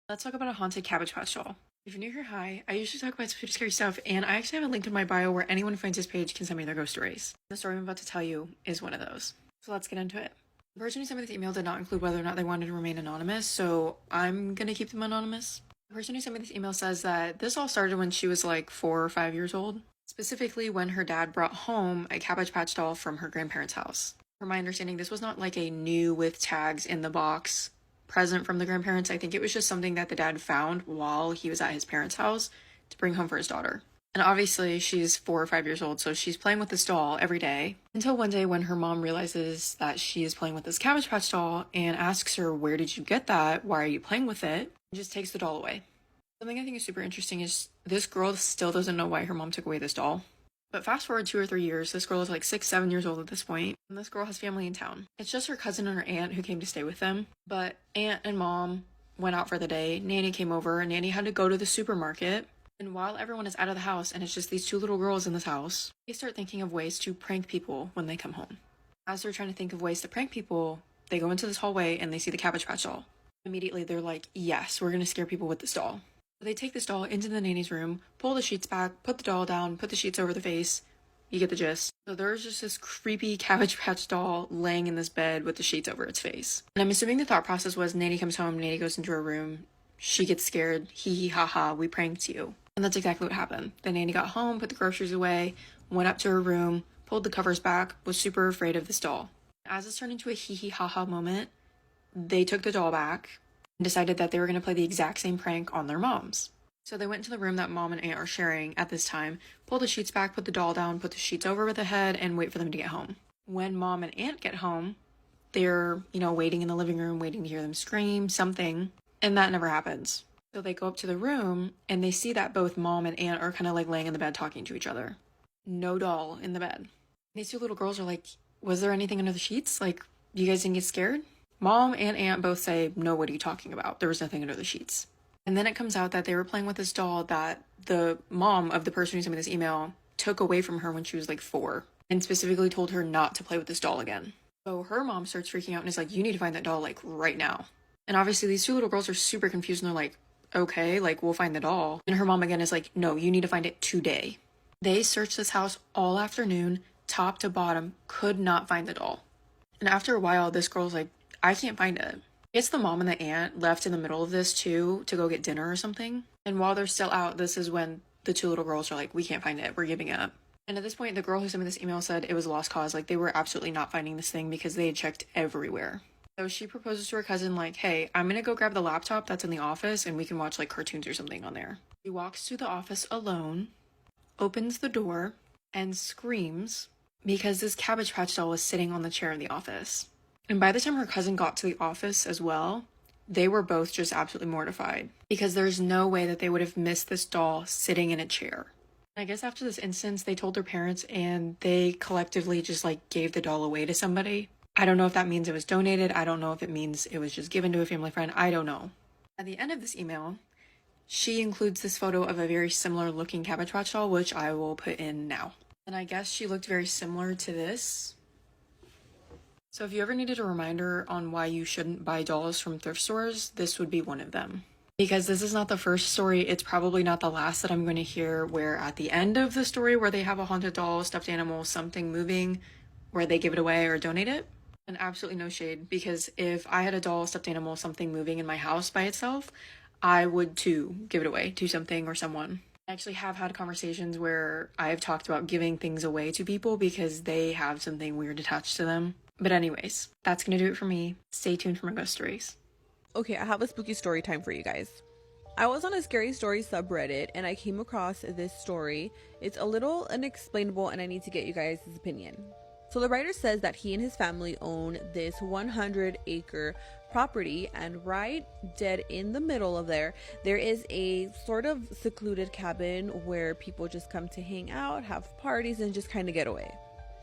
Let's talk about a haunted Cabbage Patch doll. If you're new here, hi. I usually talk about super scary stuff, and I actually have a link in my bio where anyone who finds this page can send me their ghost stories. The story I'm about to tell you is one of those. So let's get into it. The person who sent me this email did not include whether or not they wanted to remain anonymous, so I'm gonna keep them anonymous. The person who sent me this email says that this all started when she was like 4 or 5 years old, specifically when her dad brought home a Cabbage Patch doll from her grandparents' house. From my understanding, this was not like a new with tags in the box present from the grandparents. I think it was just something that the dad found while he was at his parents' house to bring home for his daughter. And obviously she's 4 or 5 years old, so she's playing with this doll every day until one day when her mom realizes that she is playing with this Cabbage Patch doll and asks her, "Where did you get that? Why are you playing with it?" And just takes the doll away. Something I think is super interesting is this girl still doesn't know why her mom took away this doll. But fast forward 2 or 3 years, this girl is like 6, 7 years old at this point, and this girl has family in town. It's just her cousin and her aunt who came to stay with them, but aunt and mom went out for the day. Nanny came over, and Nanny had to go to the supermarket. And while everyone is out of the house and it's just these 2 little girls in this house, they start thinking of ways to prank people when they come home. As they're trying to think of ways to prank people, they go into this hallway and they see the Cabbage Patch doll. Immediately they're like, yes, we're gonna scare people with this doll. So they take this doll into the nanny's room, pull the sheets back, put the doll down, put the sheets over the face. You get the gist. So there's just this creepy Cabbage Patch doll laying in this bed with the sheets over its face. And I'm assuming the thought process was Nanny comes home, Nanny goes into her room, she gets scared, hee hee ha ha, we pranked you. And that's exactly what happened. The nanny got home, put the groceries away, went up to her room, pulled the covers back, was super afraid of this doll. As it's turned into a hee hee ha ha moment, they took the doll back and decided that they were going to play the exact same prank on their moms. So they went into the room that mom and aunt are sharing at this time, pulled the sheets back, put the doll down, put the sheets over the head, and wait for them to get home. When mom and aunt get home, they're, waiting in the living room, waiting to hear them scream, something, and that never happens. So they go up to the room and they see that both mom and aunt are kind of like laying in the bed talking to each other. No doll in the bed. These 2 little girls are like, was there anything under the sheets? Like, you guys didn't get scared? Mom and aunt both say, no, what are you talking about? There was nothing under the sheets. And then it comes out that they were playing with this doll that the mom of the person who sent me this email took away from her when she was like 4 and specifically told her not to play with this doll again. So her mom starts freaking out and is like, you need to find that doll like right now. And obviously these 2 little girls are super confused and they're like, okay, like we'll find the doll. And her mom again is like, no, you need to find it today. They searched this house all afternoon, top to bottom, could not find the doll. And after a while, this girl's like, I can't find it. I guess the mom and the aunt left in the middle of this too to go get dinner or something. And while they're still out, this is when the 2 little girls are like, we can't find it, we're giving up. And at this point, the girl who sent me this email said it was a lost cause. Like they were absolutely not finding this thing because they had checked everywhere. So she proposes to her cousin like, hey, I'm gonna go grab the laptop that's in the office and we can watch like cartoons or something on there. She walks to the office alone, opens the door, and screams because this Cabbage Patch doll was sitting on the chair in the office. And by the time her cousin got to the office as well, they were both just absolutely mortified because there's no way that they would have missed this doll sitting in a chair. I guess after this instance, they told their parents and they collectively just like gave the doll away to somebody. I don't know if that means it was donated. I don't know if it means it was just given to a family friend. I don't know. At the end of this email, she includes this photo of a very similar looking Cabbage Patch doll, which I will put in now. And I guess she looked very similar to this. So if you ever needed a reminder on why you shouldn't buy dolls from thrift stores, this would be one of them. Because this is not the first story, it's probably not the last that I'm going to hear where at the end of the story where they have a haunted doll, stuffed animal, something moving, where they give it away or donate it. And absolutely no shade, because if I had a doll, stuffed animal, something moving in my house by itself, I would too give it away to something or someone. I actually have had conversations where I've talked about giving things away to people because they have something weird attached to them. But anyways, that's gonna do it for me. Stay tuned for my ghost stories. Okay, I have a spooky story time for you guys. I was on a scary story subreddit and I came across this story. It's a little unexplainable and I need to get you guys' opinion. So the writer says that he and his family own this 100-acre property, and right dead in the middle of there is a sort of secluded cabin where people just come to hang out, have parties, and just kind of get away.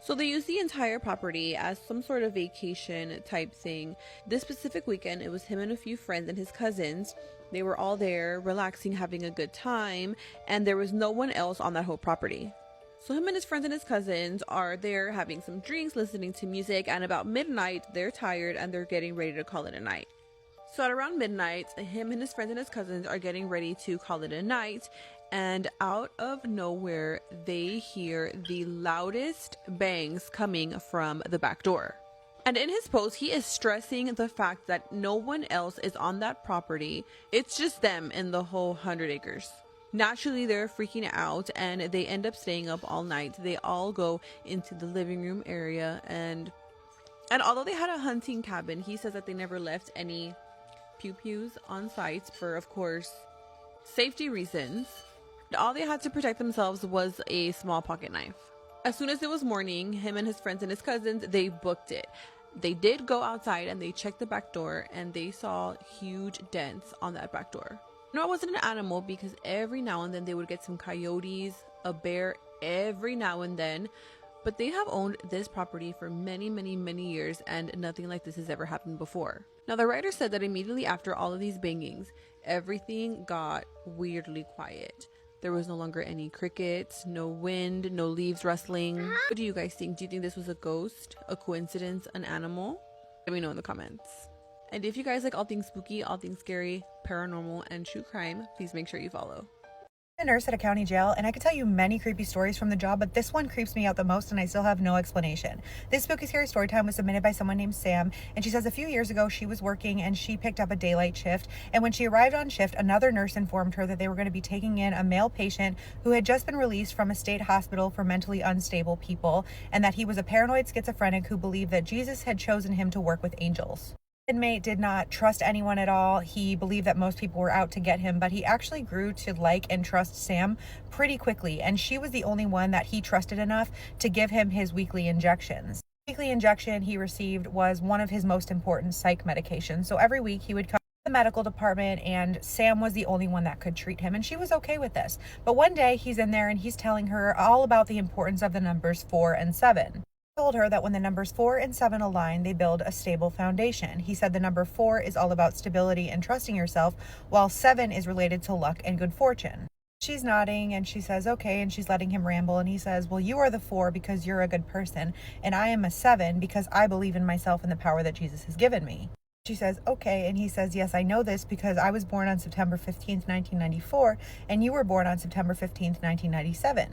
So they use the entire property as some sort of vacation type thing. This specific weekend, it was him and a few friends and his cousins. They were all there, relaxing, having a good time, and there was no one else on that whole property. So him and his friends and his cousins are there having some drinks, listening to music, and about midnight, they're tired and they're getting ready to call it a night. So at around midnight, him and his friends and his cousins are getting ready to call it a night, and out of nowhere they hear the loudest bangs coming from the back door. And in his post, he is stressing the fact that no one else is on that property. It's just them in the whole 100 acres. Naturally, they're freaking out and they end up staying up all night. They all go into the living room area, and although they had a hunting cabin, he says that they never left any pew-pews on site for, of course, safety reasons. All they had to protect themselves was a small pocket knife. As soon as it was morning, him and his friends and his cousins, they booked it. They did go outside and they checked the back door, and they saw huge dents on that back door. No, it wasn't an animal, because every now and then they would get some coyotes, a bear every now and then. But they have owned this property for many, many, many years, and nothing like this has ever happened before. Now, the writer said that immediately after all of these bangings, everything got weirdly quiet. There was no longer any crickets, no wind, no leaves rustling. What do you guys think? Do you think this was a ghost, a coincidence, an animal? Let me know in the comments. And if you guys like all things spooky, all things scary, paranormal, and true crime, please make sure you follow. A nurse at a county jail, and I could tell you many creepy stories from the job, but this one creeps me out the most, and I still have no explanation. This spooky scary story time was submitted by someone named Sam, and she says a few years ago she was working and she picked up a daylight shift, and when she arrived on shift, another nurse informed her that they were going to be taking in a male patient who had just been released from a state hospital for mentally unstable people, and that he was a paranoid schizophrenic who believed that Jesus had chosen him to work with angels. Inmate did not trust anyone at all. He believed that most people were out to get him, but he actually grew to like and trust Sam pretty quickly, and she was the only one that he trusted enough to give him his weekly injections. The weekly injection he received was one of his most important psych medications, so every week he would come to the medical department, and Sam was the only one that could treat him, and she was okay with this. But one day he's in there and he's telling her all about the importance of the numbers 4 and 7. Told her that when the numbers 4 and 7 align, they build a stable foundation. He said the number 4 is all about stability and trusting yourself, while 7 is related to luck and good fortune. She's nodding and she says, okay, and she's letting him ramble, and he says, well, you are the 4 because you're a good person, and I am a 7 because I believe in myself and the power that Jesus has given me. She says, okay, and he says, yes, I know this because I was born on September 15th, 1994, and you were born on September 15th, 1997.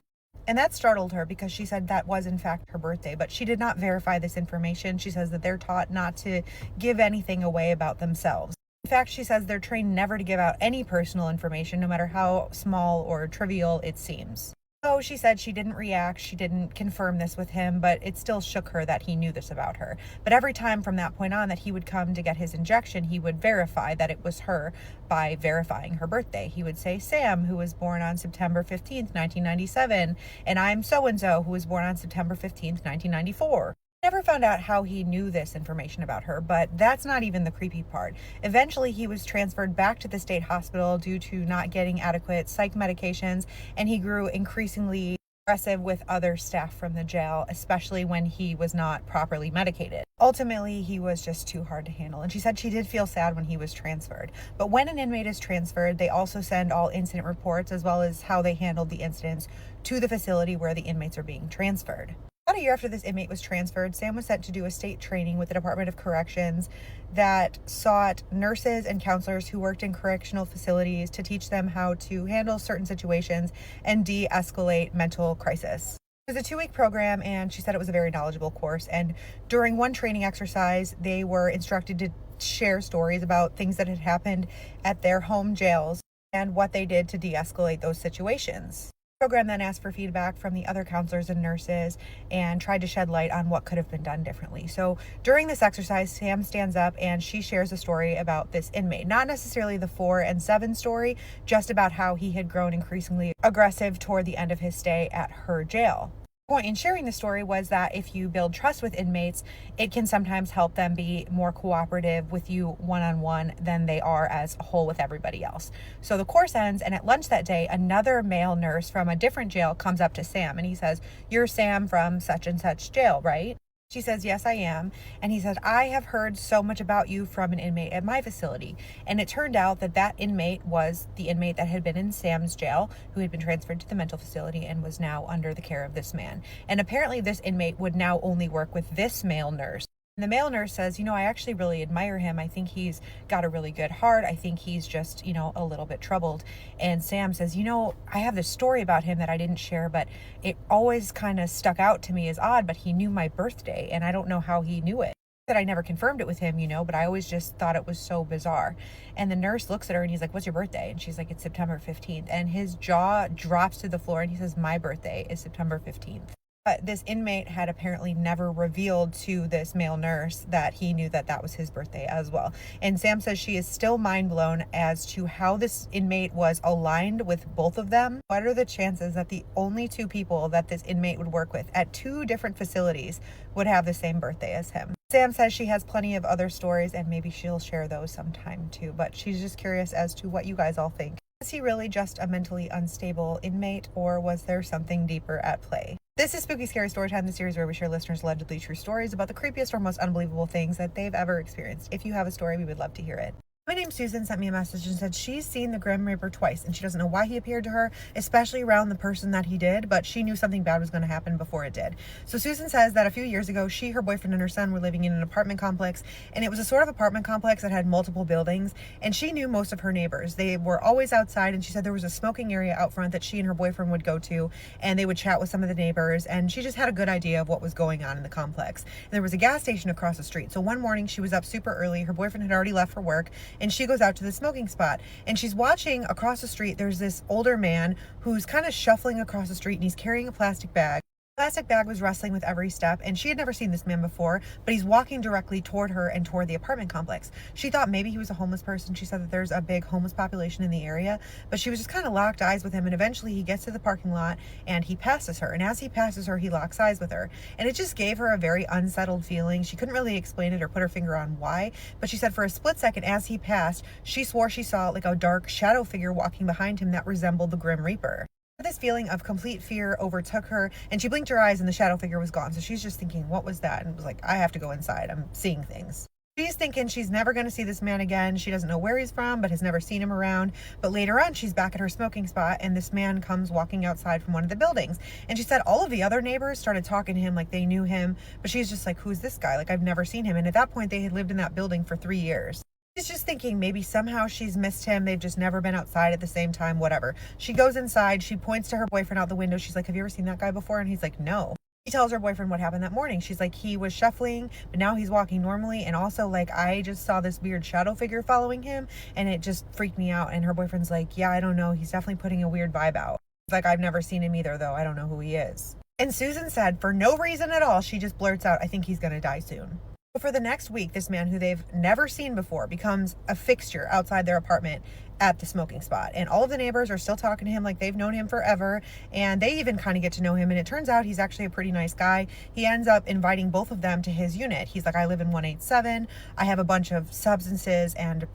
And that startled her because she said that was in fact her birthday, but she did not verify this information. She says that they're taught not to give anything away about themselves. In fact, she says they're trained never to give out any personal information, no matter how small or trivial it seems. So she said she didn't react, she didn't confirm this with him, but it still shook her that he knew this about her. But every time from that point on that he would come to get his injection, he would verify that it was her by verifying her birthday. He would say, Sam, who was born on September 15th, 1997, and I'm so-and-so, who was born on September 15th, 1994. Never found out how he knew this information about her, but that's not even the creepy part. Eventually, he was transferred back to the state hospital due to not getting adequate psych medications, and he grew increasingly aggressive with other staff from the jail, especially when he was not properly medicated. Ultimately, he was just too hard to handle, and she said she did feel sad when he was transferred. But when an inmate is transferred, they also send all incident reports as well as how they handled the incidents to the facility where the inmates are being transferred. About a year after this inmate was transferred, Sam was sent to do a state training with the Department of Corrections that sought nurses and counselors who worked in correctional facilities to teach them how to handle certain situations and de-escalate mental crisis. It was a 2-week program, and she said it was a very knowledgeable course. And during one training exercise, they were instructed to share stories about things that had happened at their home jails and what they did to de-escalate those situations. Program then asked for feedback from the other counselors and nurses and tried to shed light on what could have been done differently. So during this exercise, Sam stands up and she shares a story about this inmate. Not necessarily the 4 and 7 story, just about how he had grown increasingly aggressive toward the end of his stay at her jail. The point in sharing the story was that if you build trust with inmates, it can sometimes help them be more cooperative with you one-on-one than they are as a whole with everybody else. So the course ends, and at lunch that day, another male nurse from a different jail comes up to Sam, and he says, "You're Sam from such and such jail, right?" She says, "Yes, I am." And he said, "I have heard so much about you from an inmate at my facility." And it turned out that that inmate was the inmate that had been in Sam's jail, who had been transferred to the mental facility and was now under the care of this man. And apparently this inmate would now only work with this male nurse. And the male nurse says, I actually really admire him. I think he's got a really good heart. I think he's just, a little bit troubled. And Sam says, I have this story about him that I didn't share, but it always kind of stuck out to me as odd, but he knew my birthday and I don't know how he knew it. That I never confirmed it with him, but I always just thought it was so bizarre. And the nurse looks at her and he's like, what's your birthday? And she's like, it's September 15th. And his jaw drops to the floor and he says, my birthday is September 15th. But this inmate had apparently never revealed to this male nurse that he knew that that was his birthday as well. And Sam says she is still mind blown as to how this inmate was aligned with both of them. What are the chances that the only two people that this inmate would work with at two different facilities would have the same birthday as him? Sam says she has plenty of other stories and maybe she'll share those sometime too, but she's just curious as to what you guys all think. Was he really just a mentally unstable inmate, or was there something deeper at play? This is Spooky Scary Storytime, the series where we share listeners' allegedly true stories about the creepiest or most unbelievable things that they've ever experienced. If you have a story, we would love to hear it. My name's Susan sent me a message and said she's seen the Grim Reaper twice and she doesn't know why he appeared to her, especially around the person that he did, but she knew something bad was going to happen before it did. So Susan says that a few years ago, she, her boyfriend, and her son were living in an apartment complex, and it was a sort of apartment complex that had multiple buildings, and she knew most of her neighbors. They were always outside, and she said there was a smoking area out front that she and her boyfriend would go to, and they would chat with some of the neighbors, and she just had a good idea of what was going on in the complex. And there was a gas station across the street, so one morning she was up super early, her boyfriend had already left for work, and she goes out to the smoking spot, and she's watching across the street. There's this older man who's kind of shuffling across the street, and he's carrying a plastic bag. The plastic bag was rustling with every step, and she had never seen this man before, but he's walking directly toward her and toward the apartment complex. She thought maybe he was a homeless person. She said that there's a big homeless population in the area, but she was just kind of locked eyes with him, and eventually he gets to the parking lot and he passes her, and as he passes her, he locks eyes with her, and it just gave her a very unsettled feeling. She couldn't really explain it or put her finger on why, but she said for a split second as he passed, she swore she saw like a dark shadow figure walking behind him that resembled the Grim Reaper. This feeling of complete fear overtook her, and she blinked her eyes and the shadow figure was gone. So she's just thinking, what was that? And was like, I have to go inside. I'm seeing things. She's thinking she's never going to see this man again. She doesn't know where he's from, but has never seen him around. But later on, she's back at her smoking spot, and this man comes walking outside from one of the buildings. And she said all of the other neighbors started talking to him like they knew him, but she's just like, who's this guy? Like, I've never seen him. And at that point, they had lived in that building for 3 years. She's just thinking maybe somehow she's missed him. They've just never been outside at the same time, whatever. She goes inside. She points to her boyfriend out the window. She's like, have you ever seen that guy before? And he's like, no. She tells her boyfriend what happened that morning. She's like, he was shuffling, but now he's walking normally. And also, like, I just saw this weird shadow figure following him, and it just freaked me out. And her boyfriend's like, yeah, I don't know. He's definitely putting a weird vibe out. He's like, I've never seen him either, though. I don't know who he is. And Susan said, for no reason at all, she just blurts out, I think he's going to die soon. But for the next week, this man who they've never seen before becomes a fixture outside their apartment at the smoking spot. And all of the neighbors are still talking to him like they've known him forever. And they even kind of get to know him. And it turns out he's actually a pretty nice guy. He ends up inviting both of them to his unit. He's like, I live in 187. I have a bunch of substances and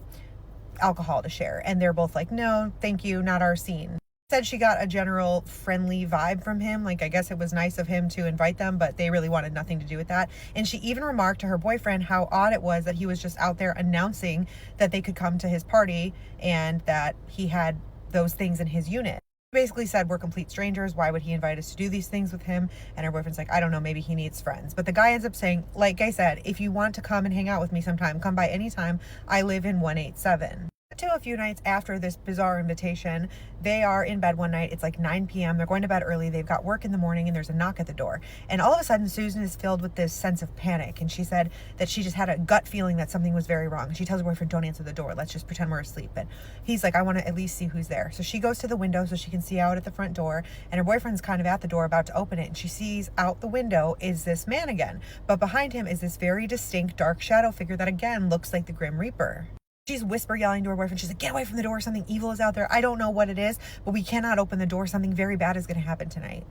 alcohol to share. And they're both like, no, thank you, not our scene. Said she got a general friendly vibe from him. Like, I guess it was nice of him to invite them, but they really wanted nothing to do with that. And she even remarked to her boyfriend how odd it was that he was just out there announcing that they could come to his party and that he had those things in his unit. Basically said, we're complete strangers. Why would he invite us to do these things with him? And her boyfriend's like, I don't know, maybe he needs friends. But the guy ends up saying, like I said, if you want to come and hang out with me sometime, come by anytime. I live in 187. To a few nights after this bizarre invitation, they are in bed one night. It's like 9 p.m. They're going to bed early. They've got work in the morning, and there's a knock at the door. And all of a sudden, Susan is filled with this sense of panic. And she said that she just had a gut feeling that something was very wrong. And she tells her boyfriend, don't answer the door. Let's just pretend we're asleep. And he's like, I want to at least see who's there. So she goes to the window so she can see out at the front door. And her boyfriend's kind of at the door about to open it. And she sees out the window is this man again. But behind him is this very distinct dark shadow figure that again looks like the Grim Reaper. She's whisper yelling to her boyfriend. She's like, get away from the door. Something evil is out there. I don't know what it is, but we cannot open the door. Something very bad is going to happen tonight.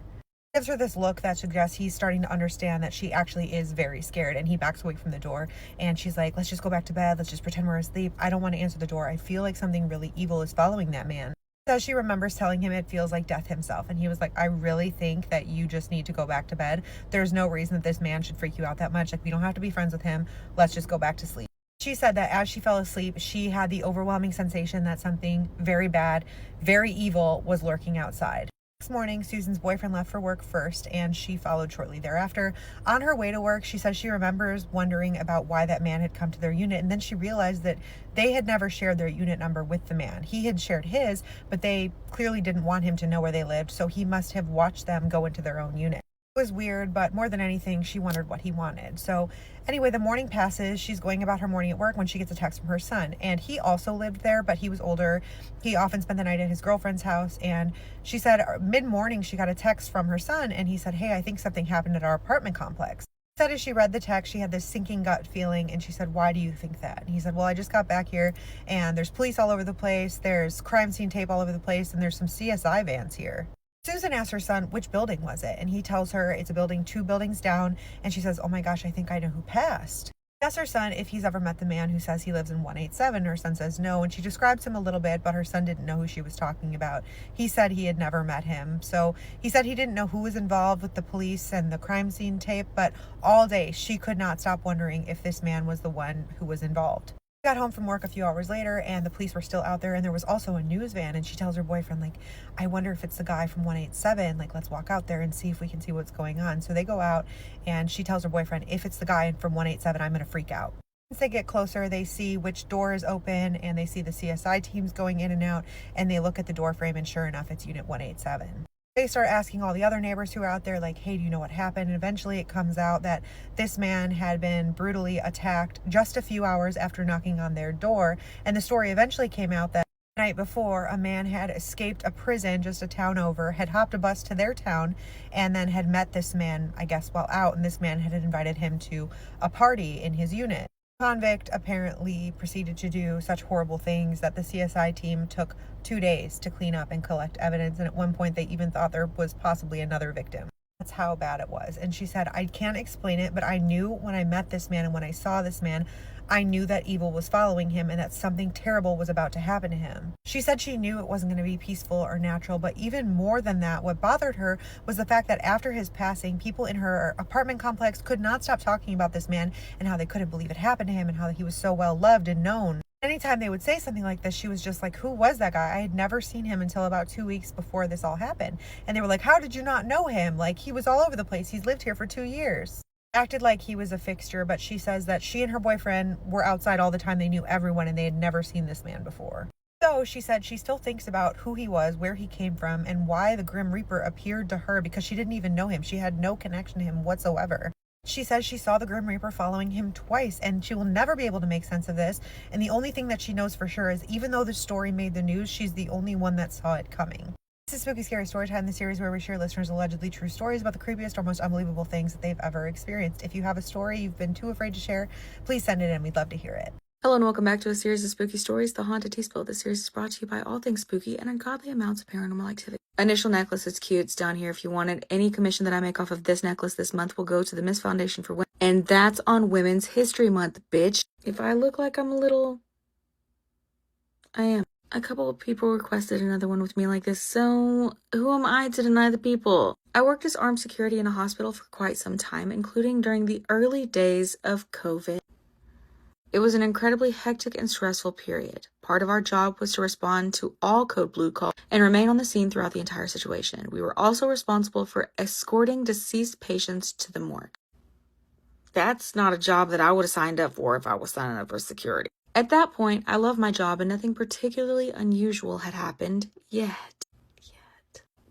Gives her this look that suggests he's starting to understand that she actually is very scared, and he backs away from the door. And she's like, let's just go back to bed. Let's just pretend we're asleep. I don't want to answer the door. I feel like something really evil is following that man. So she remembers telling him it feels like death himself. And he was like, I really think that you just need to go back to bed. There's no reason that this man should freak you out that much. Like, we don't have to be friends with him. Let's just go back to sleep. She said that as she fell asleep, she had the overwhelming sensation that something very bad, very evil was lurking outside. Next morning, Susan's boyfriend left for work first, and she followed shortly thereafter. On her way to work, she says she remembers wondering about why that man had come to their unit, and then she realized that they had never shared their unit number with the man. He had shared his, but they clearly didn't want him to know where they lived, so he must have watched them go into their own unit. It was weird, but more than anything, she wondered what he wanted. So anyway, the morning passes. She's going about her morning at work when she gets a text from her son, and he also lived there, but he was older. He often spent the night at his girlfriend's house, and she said mid-morning she got a text from her son, and he said, "Hey, I think something happened at our apartment complex." She said as she read the text, she had this sinking gut feeling, and she said, "Why do you think that?" And he said, "Well, I just got back here, and there's police all over the place, there's crime scene tape all over the place, and there's some CSI vans here." Susan asks her son, which building was it? And he tells her it's a building 2 buildings down. And she says, "Oh my gosh, I think I know who passed." She asks her son if he's ever met the man who says he lives in 187. Her son says no. And she describes him a little bit, but her son didn't know who she was talking about. He said he had never met him. So he said he didn't know who was involved with the police and the crime scene tape. But all day she could not stop wondering if this man was the one who was involved. Got home from work a few hours later, and the police were still out there, and there was also a news van, and she tells her boyfriend, like, "I wonder if it's the guy from 187, like, let's walk out there and see if we can see what's going on." So they go out, and she tells her boyfriend, "If it's the guy from 187, I'm going to freak out." Once they get closer, they see which door is open, and they see the CSI teams going in and out, and they look at the door frame, and sure enough, it's unit 187. They start asking all the other neighbors who are out there, like, "Hey, do you know what happened?" And eventually it comes out that this man had been brutally attacked just a few hours after knocking on their door. And the story eventually came out that the night before, a man had escaped a prison just a town over, had hopped a bus to their town, and then had met this man, I guess, while out. And this man had invited him to a party in his unit. Convict apparently proceeded to do such horrible things that the CSI team took 2 days to clean up and collect evidence, and at one point they even thought there was possibly another victim. That's how bad it was. And she said, "I can't explain it, but I knew when I met this man and when I saw this man, I knew that evil was following him and that something terrible was about to happen to him." She said she knew it wasn't going to be peaceful or natural, but even more than that, what bothered her was the fact that after his passing, people in her apartment complex could not stop talking about this man and how they couldn't believe it happened to him and how he was so well loved and known. Anytime they would say something like this, she was just like, "Who was that guy? I had never seen him until about 2 weeks before this all happened." And they were like, "How did you not know him? Like, he was all over the place. He's lived here for 2 years." Acted like he was a fixture, but she says that she and her boyfriend were outside all the time. They knew everyone and they had never seen this man before. So she said she still thinks about who he was, where he came from, and why the Grim Reaper appeared to her, because she didn't even know him. She had no connection to him whatsoever. She says she saw the Grim Reaper following him twice, and she will never be able to make sense of this. And the only thing that she knows for sure is even though the story made the news, she's the only one that saw it coming. This is Spooky Scary Storytime, the series where we share listeners' allegedly true stories about the creepiest or most unbelievable things that they've ever experienced. If you have a story you've been too afraid to share, please send it in. We'd love to hear it. Hello and welcome back to a series of spooky stories, The Haunted Tea Spill. This series is brought to you by all things spooky and ungodly amounts of paranormal activity. Initial necklace is cute. It's down here if you want it. Any commission that I make off of this necklace this month will go to the Miss Foundation for Women. And that's on Women's History Month, bitch. If I look like I'm a little... I am. A couple of people requested another one with me like this, so who am I to deny the people? I worked as armed security in a hospital for quite some time, including during the early days of COVID. It was an incredibly hectic and stressful period. Part of our job was to respond to all code blue calls and remain on the scene throughout the entire situation. We were also responsible for escorting deceased patients to the morgue. That's not a job that I would have signed up for if I was signing up for security. At that point, I loved my job and nothing particularly unusual had happened yet.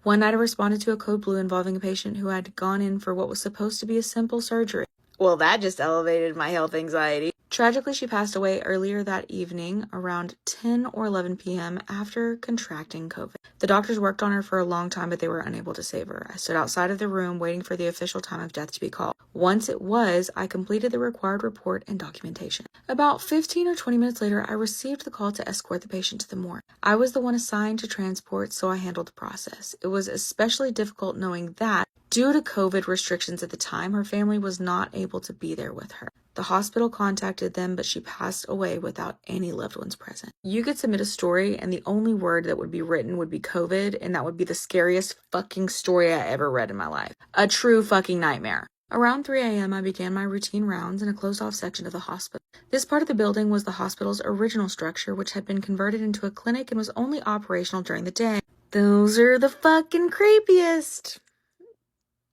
One night I responded to a code blue involving a patient who had gone in for what was supposed to be a simple surgery. Well, that just elevated my health anxiety. Tragically, she passed away earlier that evening around 10 or 11 p.m. after contracting COVID. The doctors worked on her for a long time, but they were unable to save her. I stood outside of the room waiting for the official time of death to be called. Once it was, I completed the required report and documentation. About 15 or 20 minutes later, I received the call to escort the patient to the morgue. I was the one assigned to transport, so I handled the process. It was especially difficult knowing that, due to COVID restrictions at the time, her family was not able to be there with her. The hospital contacted them, but she passed away without any loved ones present. You could submit a story, and the only word that would be written would be COVID, and that would be the scariest fucking story I ever read in my life. A true fucking nightmare. Around 3 a.m., I began my routine rounds in a closed-off section of the hospital. This part of the building was the hospital's original structure, which had been converted into a clinic and was only operational during the day. Those are the fucking creepiest.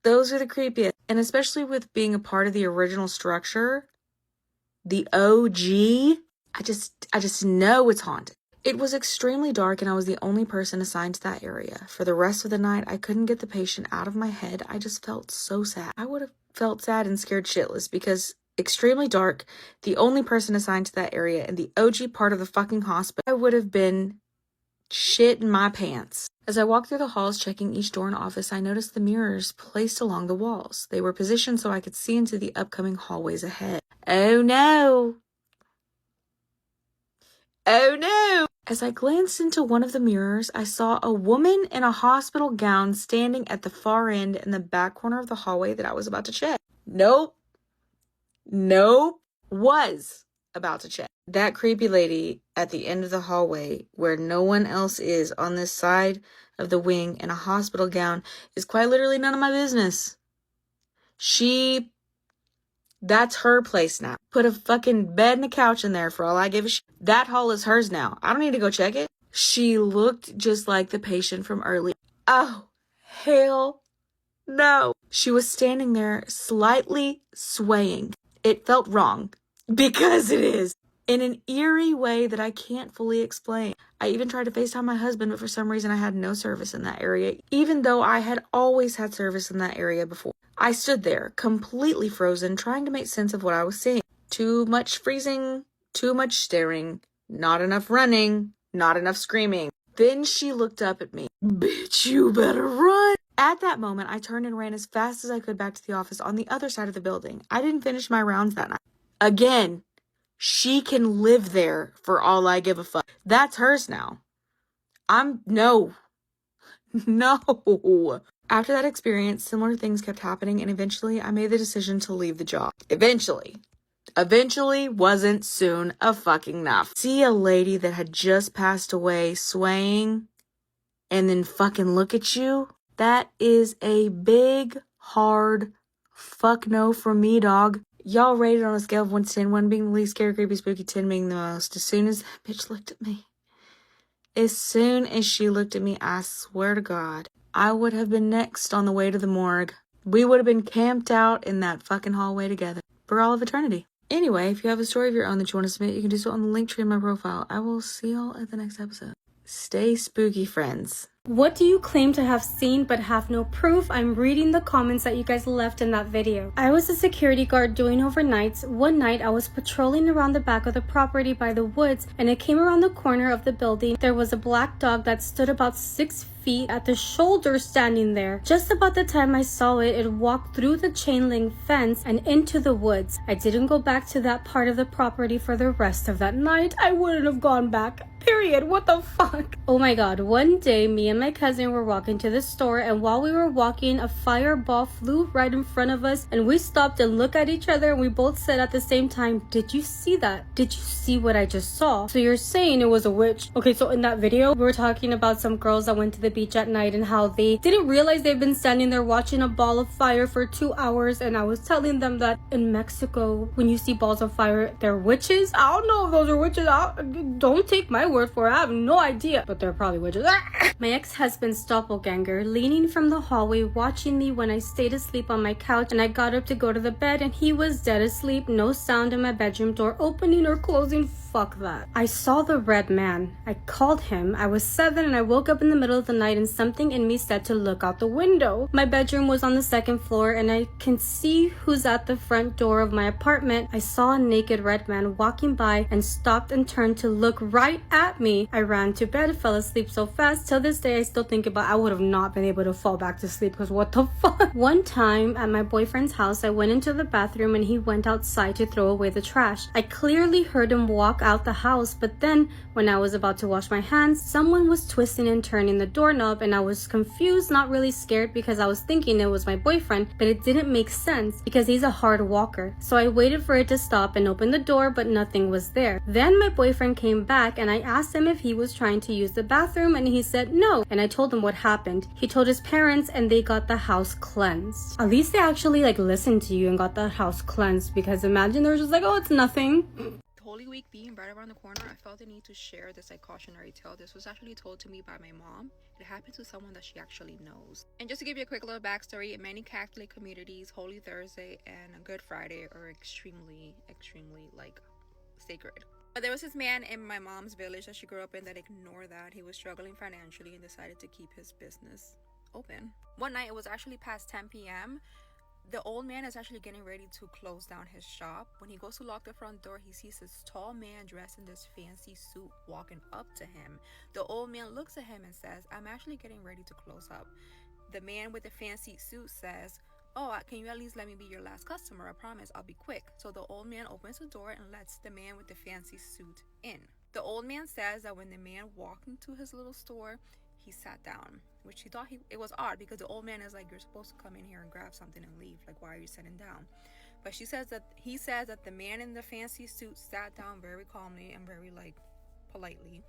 Those are the creepiest. And especially with being a part of the original structure, the OG, I just know it's haunted. It was extremely dark and I was the only person assigned to that area. For the rest of the night, I couldn't get the patient out of my head. I just felt so sad. I would have felt sad and scared shitless because extremely dark, the only person assigned to that area and the OG part of the fucking hospital, I would have been shit in my pants. As I walked through the halls checking each door and office, I noticed the mirrors placed along the walls. They were positioned so I could see into the upcoming hallways ahead. Oh no! Oh no! As I glanced into one of the mirrors, I saw a woman in a hospital gown standing at the far end in the back corner of the hallway that I was about to check. Nope. Was about to check. That creepy lady at the end of the hallway where no one else is on this side of the wing in a hospital gown is quite literally none of my business. That's her place now. Put a fucking bed and a couch in there for all I give a shit. That hall is hers now. I don't need to go check it. She looked just like the patient from earlier. Oh, hell no. She was standing there slightly swaying. It felt wrong. Because it is. In an eerie way that I can't fully explain. I even tried to FaceTime my husband, but for some reason I had no service in that area, even though I had always had service in that area before. I stood there, completely frozen, trying to make sense of what I was seeing. Too much freezing, too much staring, not enough running, not enough screaming. Then she looked up at me. Bitch, you better run. At that moment, I turned and ran as fast as I could back to the office on the other side of the building. I didn't finish my rounds that night. Again, she can live there for all I give a fuck. That's hers now. No. After that experience, similar things kept happening, and eventually I made the decision to leave the job. Eventually wasn't soon enough. See a lady that had just passed away swaying and then fucking look at you? That is a big, hard fuck no from me, dog. Y'all rated on a scale of 1 to 10, 1 being the least scary, creepy, spooky, 10 being the most. As soon as that bitch looked at me, as soon as she looked at me, I swear to God, I would have been next on the way to the morgue. We would have been camped out in that fucking hallway together for all of eternity. Anyway, if you have a story of your own that you want to submit, you can do so on the link tree in my profile. I will see y'all at the next episode. Stay spooky, friends. What do you claim to have seen but have no proof? I'm reading the comments that you guys left in that video. I was a security guard doing overnights. One night I was patrolling around the back of the property by the woods, and I came around the corner of the building. There was a black dog that stood about 6 feet at the shoulder standing there. Just about the time I saw it, it walked through the chain link fence and into the woods. I didn't go back to that part of the property for the rest of that night. I wouldn't have gone back. Period. What the fuck? Oh my god. One day, me and my cousin were walking to the store, and while we were walking, a fireball flew right in front of us, and we stopped and looked at each other, and we both said at the same time, "Did you see that? Did you see what I just saw?" So you're saying it was a witch? Okay, so in that video, we were talking about some girls that went to the beach at night and how they didn't realize they've been standing there watching a ball of fire for 2 hours, and I was telling them that in Mexico, when you see balls of fire, they're witches. I don't know if those are witches. Don't take my word for it. I have no idea, but they're probably witches. My ex-husband's doppelganger leaning from the hallway watching me when I stayed asleep on my couch, and I got up to go to the bed, and he was dead asleep. No sound in my bedroom door opening or closing. Fuck that. I saw the red man. I called him. I was 7 and I woke up in the middle of the night and something in me said to look out the window. My bedroom was on the 2nd floor and I can see who's at the front door of my apartment. I saw a naked red man walking by and stopped and turned to look right at me. I ran to bed, fell asleep so fast. Till this day I still think about I would have not been able to fall back to sleep because what the fuck? One time at my boyfriend's house, I went into the bathroom and he went outside to throw away the trash. I clearly heard him walk out the house, but then when I was about to wash my hands, someone was twisting and turning the doorknob, and I was confused, not really scared because I was thinking it was my boyfriend, but it didn't make sense because he's a hard walker. So I waited for it to stop and opened the door, but nothing was there. Then my boyfriend came back and I asked him if he was trying to use the bathroom, and he said no, and I told him what happened. He told his parents and they got the house cleansed. At least they actually listened to you and got the house cleansed, because imagine they were just like, oh, it's nothing. Holy Week being right around the corner, I felt the need to share this like cautionary tale. This was actually told to me by my mom. It happened to someone that she actually knows. And just to give you a quick little backstory, in many Catholic communities, Holy Thursday and Good Friday are extremely like sacred. But there was this man in my mom's village that she grew up in that ignored that. He was struggling financially and decided to keep his business open. One night, it was actually past 10 p.m. The old man is actually getting ready to close down his shop. When he goes to lock the front door, he sees this tall man dressed in this fancy suit walking up to him. The old man looks at him and says, "I'm actually getting ready to close up." The man with the fancy suit says, "Oh, can you at least let me be your last customer? I promise I'll be quick." So the old man opens the door and lets the man with the fancy suit in. The old man says that when the man walked into his little store, he sat down, which he thought it was odd because the old man is like, "You're supposed to come in here and grab something and leave. Like, why are you sitting down?" But he says that the man in the fancy suit sat down very calmly and very like politely.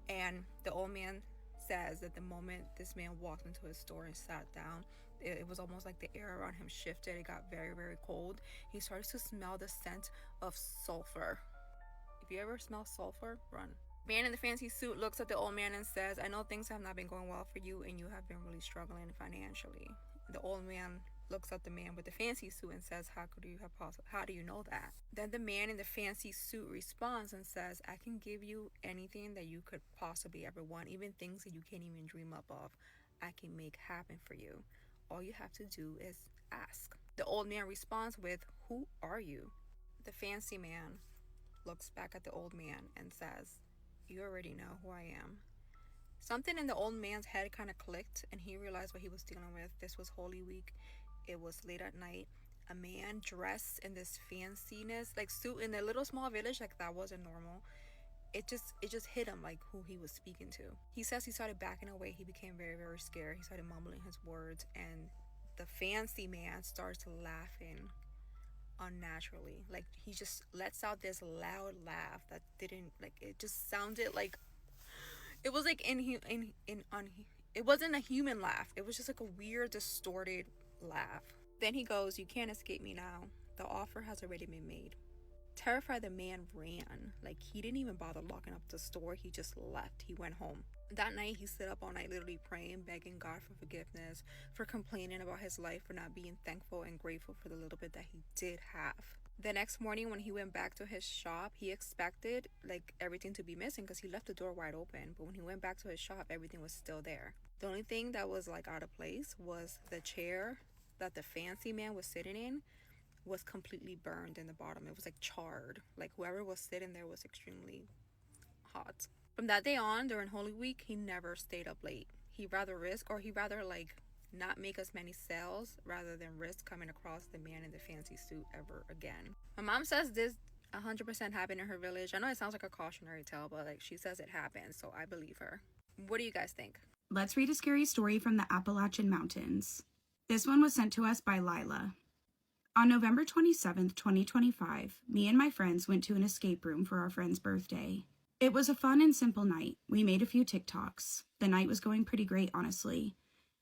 And the old man says that the moment this man walked into his store and sat down, it was almost like the air around him shifted. It got very, very cold. He started to smell the scent of sulfur. If you ever smell sulfur, run. Man in the fancy suit looks at the old man and says, "I know things have not been going well for you and you have been really struggling financially." The old man looks at the man with the fancy suit and says, how do you know that? Then the man in the fancy suit responds and says, "I can give you anything that you could possibly ever want, even things that you can't even dream up of. I can make happen for you. All you have to do is ask." The old man responds with, "Who are you?" The fancy man looks back at the old man and says, "You already know who I am." Something in the old man's head kind of clicked and he realized what he was dealing with. This was Holy Week. It was late at night. A man dressed in this fanciness, like suit in a little small village, like that wasn't normal. It just hit him like who he was speaking to. He says he started backing away. He became very, very scared. He started mumbling his words and the fancy man starts laughing unnaturally. Like he just lets out this loud laugh that didn't, like, it just sounded like it was like it wasn't a human laugh. It was just like a weird distorted laugh. Then he goes, "You can't escape me now. The offer has already been made." Terrified, the man ran. Like, he didn't even bother locking up the store. He just left. He went home. That night, he stayed up all night literally praying, begging God for forgiveness, for complaining about his life, for not being thankful and grateful for the little bit that he did have. The next morning, when he went back to his shop, he expected like everything to be missing because he left the door wide open. But when he went back to his shop, everything was still there. The only thing that was like out of place was the chair that the fancy man was sitting in was completely burned in the bottom. It was like charred. Like whoever was sitting there was extremely hot. From that day on, during Holy Week, he never stayed up late. He'd rather like not make as many sales rather than risk coming across the man in the fancy suit ever again. My mom says this 100% happened in her village. I know it sounds like a cautionary tale, but like she says it happened, so I believe her. What do you guys think? Let's read a scary story from the Appalachian Mountains. This one was sent to us by Lila. On November 27th, 2025, me and my friends went to an escape room for our friend's birthday. It was a fun and simple night. We made a few TikToks. The night was going pretty great, honestly.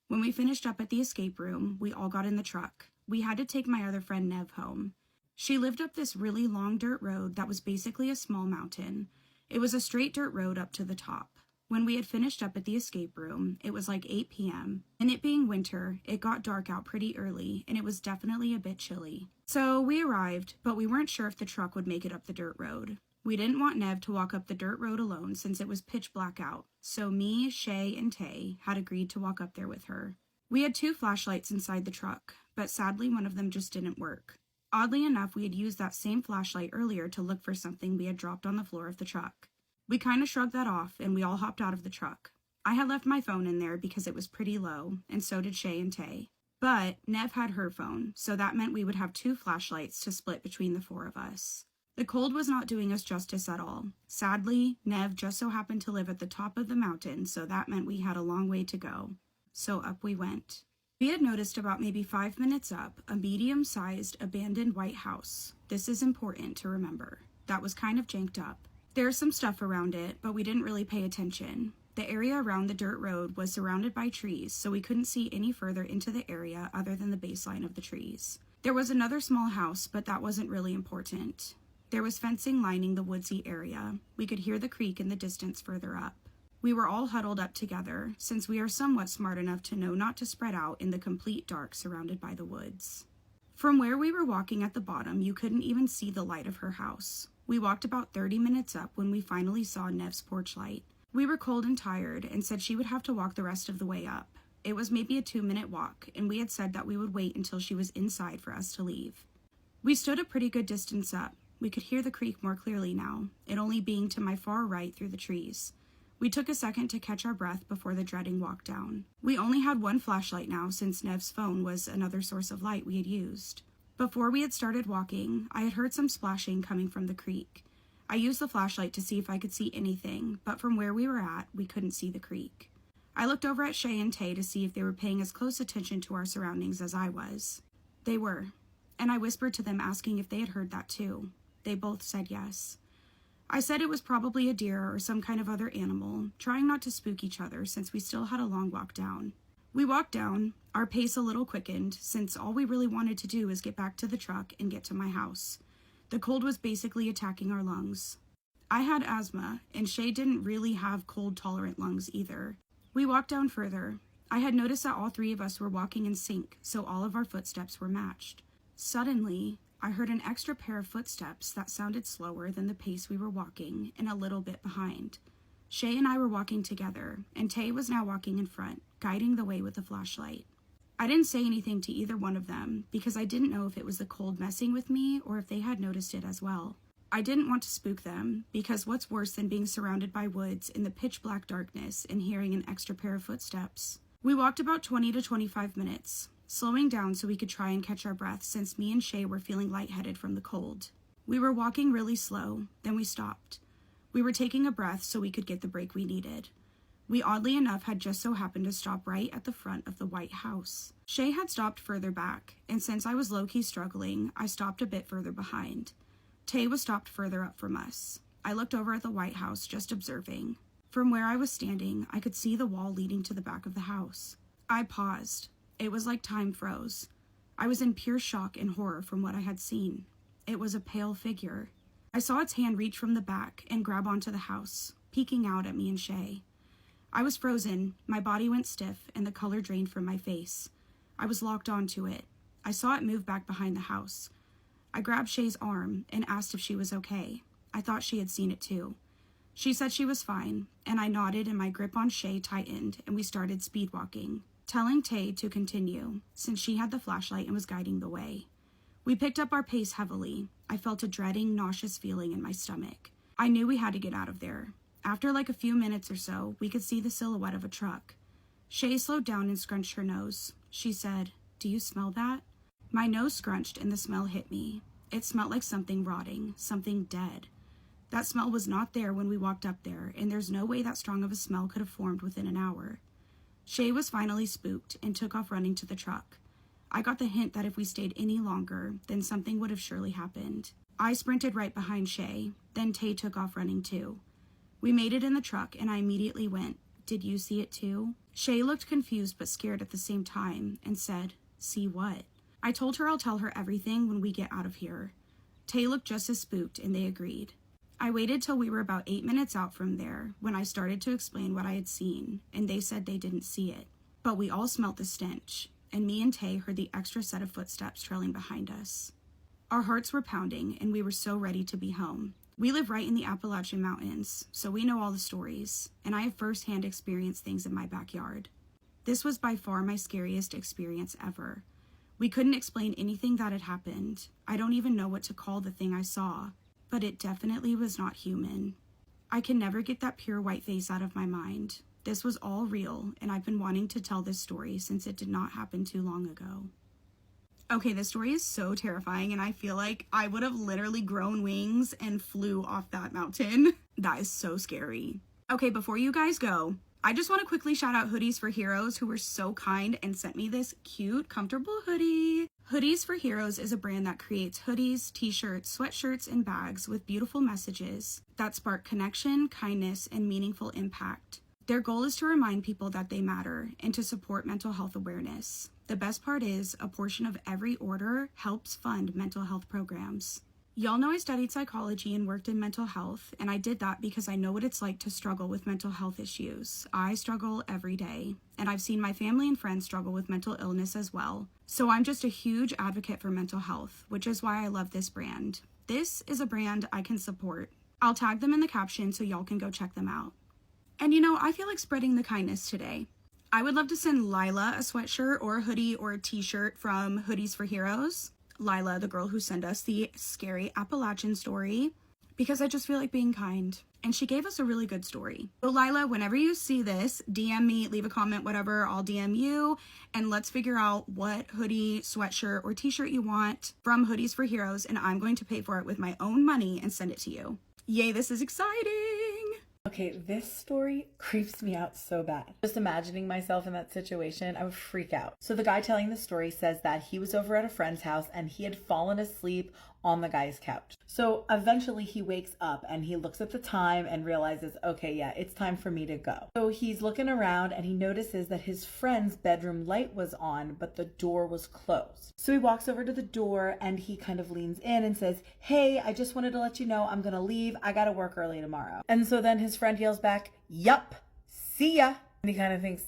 When we finished up at the escape room, we all got in the truck. We had to take my other friend Nev home. She lived up this really long dirt road that was basically a small mountain. It was a straight dirt road up to the top. When we had finished up at the escape room, it was like 8 p.m. And it being winter, it got dark out pretty early, and it was definitely a bit chilly. So we arrived, but we weren't sure if the truck would make it up the dirt road. We didn't want Nev to walk up the dirt road alone since it was pitch black out, so me, Shay, and Tay had agreed to walk up there with her. We had 2 flashlights inside the truck, but sadly one of them just didn't work. Oddly enough, we had used that same flashlight earlier to look for something we had dropped on the floor of the truck. We kind of shrugged that off, and we all hopped out of the truck. I had left my phone in there because it was pretty low, and so did Shay and Tay. But Nev had her phone, so that meant we would have 2 flashlights to split between the 4 of us. The cold was not doing us justice at all. Sadly, Nev just so happened to live at the top of the mountain, so that meant we had a long way to go. So up we went. We had noticed about maybe 5 minutes up a medium-sized abandoned white house. This is important to remember. That was kind of janked up. There's some stuff around it, but we didn't really pay attention. The area around the dirt road was surrounded by trees, so we couldn't see any further into the area other than the baseline of the trees. There was another small house, but that wasn't really important. There was fencing lining the woodsy area. We could hear the creek in the distance further up. We were all huddled up together, since we are somewhat smart enough to know not to spread out in the complete dark surrounded by the woods. From where we were walking at the bottom, you couldn't even see the light of her house. We walked about 30 minutes up when we finally saw Nev's porch light. We were cold and tired and said she would have to walk the rest of the way up. It was maybe a 2-minute walk, and we had said that we would wait until she was inside for us to leave. We stood a pretty good distance up. We could hear the creek more clearly now, it only being to my far right through the trees. We took a second to catch our breath before the dreading walk down. We only had one flashlight now since Nev's phone was another source of light we had used. Before we had started walking, I had heard some splashing coming from the creek. I used the flashlight to see if I could see anything, but from where we were at, we couldn't see the creek. I looked over at Shay and Tay to see if they were paying as close attention to our surroundings as I was. They were, and I whispered to them asking if they had heard that too. They both said yes. I said it was probably a deer or some kind of other animal, trying not to spook each other since we still had a long walk down. We walked down, our pace a little quickened, since all we really wanted to do was get back to the truck and get to my house. The cold was basically attacking our lungs. I had asthma, and Shay didn't really have cold-tolerant lungs either. We walked down further. I had noticed that all three of us were walking in sync, so all of our footsteps were matched. Suddenly, I heard an extra pair of footsteps that sounded slower than the pace we were walking and a little bit behind. Shay and I were walking together, and Tay was now walking in front, guiding the way with a flashlight. I didn't say anything to either one of them because I didn't know if it was the cold messing with me or if they had noticed it as well. I didn't want to spook them because what's worse than being surrounded by woods in the pitch black darkness and hearing an extra pair of footsteps? We walked about 20 to 25 minutes, slowing down so we could try and catch our breath since me and Shay were feeling lightheaded from the cold. We were walking really slow, then we stopped. We were taking a breath so we could get the break we needed. We oddly enough had just so happened to stop right at the front of the white house. Shay had stopped further back, and since I was low-key struggling, I stopped a bit further behind. Tay was stopped further up from us. I looked over at the white house, just observing. From where I was standing, I could see the wall leading to the back of the house. I paused. It was like time froze. I was in pure shock and horror from what I had seen. It was a pale figure. I saw its hand reach from the back and grab onto the house, peeking out at me and Shay. I was frozen, my body went stiff, and the color drained from my face. I was locked onto it. I saw it move back behind the house. I grabbed Shay's arm and asked if she was okay. I thought she had seen it too. She said she was fine, and I nodded and my grip on Shay tightened and we started speed walking, telling Tay to continue, since she had the flashlight and was guiding the way. We picked up our pace heavily. I felt a dreading, nauseous feeling in my stomach. I knew we had to get out of there. After like a few minutes or so, we could see the silhouette of a truck. Shay slowed down and scrunched her nose. She said, "Do you smell that?" My nose scrunched and the smell hit me. It smelled like something rotting, something dead. That smell was not there when we walked up there, and there's no way that strong of a smell could have formed within an hour. Shay was finally spooked and took off running to the truck. I got the hint that if we stayed any longer, then something would have surely happened. I sprinted right behind Shay, then Tay took off running too. We made it in the truck, and I immediately went, "Did you see it too?" Shay looked confused but scared at the same time and said, "See what?" I told her I'll tell her everything when we get out of here. Tay looked just as spooked, and they agreed. I waited till we were about 8 minutes out from there when I started to explain what I had seen, and they said they didn't see it. But we all smelt the stench, and me and Tay heard the extra set of footsteps trailing behind us. Our hearts were pounding, and we were so ready to be home. We live right in the Appalachian Mountains, so we know all the stories, and I have firsthand experienced things in my backyard. This was by far my scariest experience ever. We couldn't explain anything that had happened. I don't even know what to call the thing I saw, but it definitely was not human. I can never get that pure white face out of my mind. This was all real, and I've been wanting to tell this story since it did not happen too long ago. Okay, this story is so terrifying, and I feel like I would have literally grown wings and flew off that mountain. That is so scary. Okay, before you guys go, I just want to quickly shout out Hoodies for Heroes, who were so kind and sent me this cute, comfortable hoodie. Hoodies for Heroes is a brand that creates hoodies, t-shirts, sweatshirts, and bags with beautiful messages that spark connection, kindness, and meaningful impact. Their goal is to remind people that they matter and to support mental health awareness. The best part is, a portion of every order helps fund mental health programs. Y'all know I studied psychology and worked in mental health, and I did that because I know what it's like to struggle with mental health issues. I struggle every day, and I've seen my family and friends struggle with mental illness as well. So I'm just a huge advocate for mental health, which is why I love this brand. This is a brand I can support. I'll tag them in the caption so y'all can go check them out. And you know, I feel like spreading the kindness today. I would love to send Lila a sweatshirt or a hoodie or a t-shirt from Hoodies for Heroes. Lila, the girl who sent us the scary Appalachian story, because I just feel like being kind. And she gave us a really good story. So Lila, whenever you see this, DM me, leave a comment, whatever, I'll DM you, and let's figure out what hoodie, sweatshirt, or t-shirt you want from Hoodies for Heroes, and I'm going to pay for it with my own money and send it to you. Yay, this is exciting! Okay, this story creeps me out so bad. Just imagining myself in that situation, I would freak out. So the guy telling the story says that he was over at a friend's house and he had fallen asleep on the guy's couch. So eventually he wakes up and he looks at the time and realizes, okay, yeah, it's time for me to go. So he's looking around and he notices that his friend's bedroom light was on, but the door was closed. So he walks over to the door and he kind of leans in and says, hey, I just wanted to let you know I'm gonna leave. I gotta work early tomorrow. And so then his friend yells back, yup, see ya. And he kind of thinks,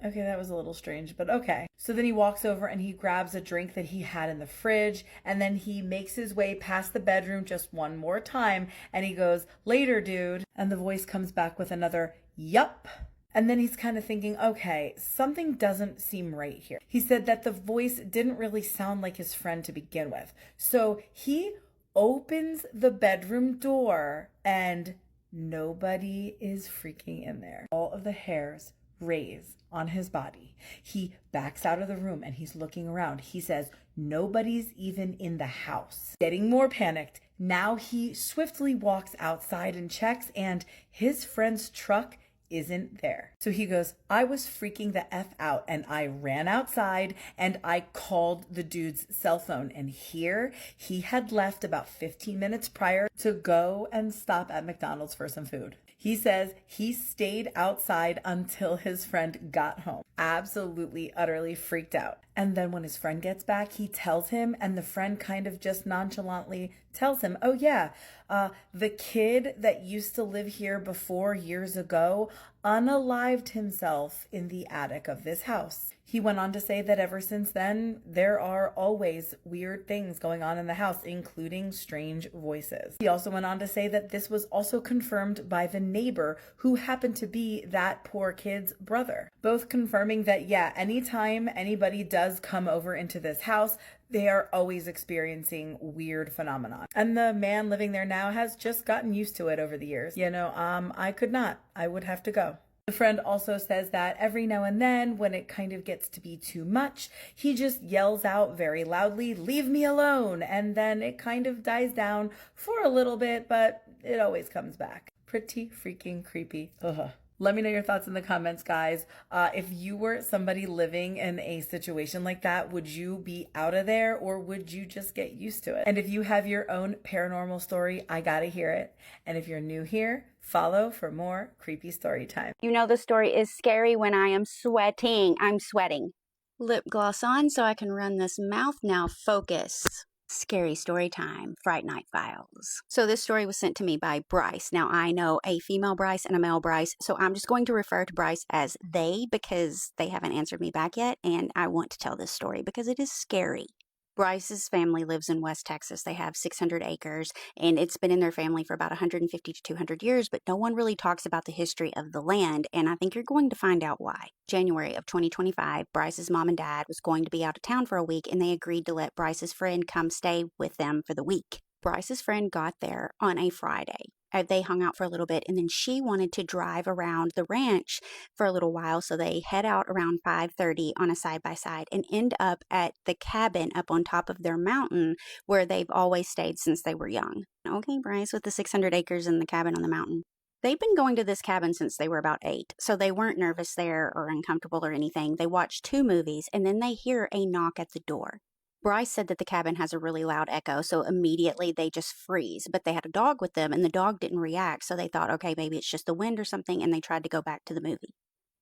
okay, that was a little strange, but okay. So then he walks over and he grabs a drink that he had in the fridge, and then he makes his way past the bedroom just one more time, and he goes, later, dude. And the voice comes back with another, yup. And then he's kind of thinking, okay, something doesn't seem right here. He said that the voice didn't really sound like his friend to begin with. So he opens the bedroom door and nobody is freaking in there. All of the hairs raise on his body. He backs out of the room and he's looking around. He says, nobody's even in the house. Getting more panicked, now he swiftly walks outside and checks, and his friend's truck isn't there. So he goes, I was freaking the F out, and I ran outside and I called the dude's cell phone, and here he had left about 15 minutes prior to go and stop at McDonald's for some food. He says he stayed outside until his friend got home. Absolutely, utterly freaked out. And then when his friend gets back, he tells him, and the friend kind of just nonchalantly tells him, oh yeah, the kid that used to live here before years ago unalived himself in the attic of this house. He went on to say that ever since then, there are always weird things going on in the house, including strange voices. He also went on to say that this was also confirmed by the neighbor, who happened to be that poor kid's brother. Both confirming that, yeah, anytime anybody does come over into this house, they are always experiencing weird phenomena. And the man living there now has just gotten used to it over the years. You know, I could not. I would have to go. The friend also says that every now and then, when it kind of gets to be too much, he just yells out very loudly, leave me alone. And then it kind of dies down for a little bit, but it always comes back. Pretty freaking creepy. Ugh. Let me know your thoughts in the comments, guys. If you were somebody living in a situation like that, would you be out of there, or would you just get used to it? And if you have your own paranormal story, I gotta hear it. And if you're new here, follow for more creepy story time. You know the story is scary when I am sweating. I'm sweating. Lip gloss on so I can run this mouth now. Focus. Scary story time. Fright Night Files. So this story was sent to me by Bryce. Now I know a female Bryce and a male Bryce, so I'm just going to refer to Bryce as they because they haven't answered me back yet, and I want to tell this story because it is scary. Bryce's family lives in West Texas. They have 600 acres, and it's been in their family for about 150 to 200 years, but no one really talks about the history of the land, and I think you're going to find out why. January of 2025, Bryce's mom and dad was going to be out of town for a week, and they agreed to let Bryce's friend come stay with them for the week. Bryce's friend got there on a Friday. They hung out for a little bit, and then she wanted to drive around the ranch for a little while, so they head out around 5:30 on a side-by-side and end up at the cabin up on top of their mountain where they've always stayed since they were young. Okay, Bryce, with the 600 acres and the cabin on the mountain. They've been going to this cabin since they were about 8, so they weren't nervous there or uncomfortable or anything. They watched 2 movies, and then they hear a knock at the door. Bryce said that the cabin has a really loud echo, so immediately they just freeze. But they had a dog with them, and the dog didn't react, so they thought, okay, maybe it's just the wind or something, and they tried to go back to the movie.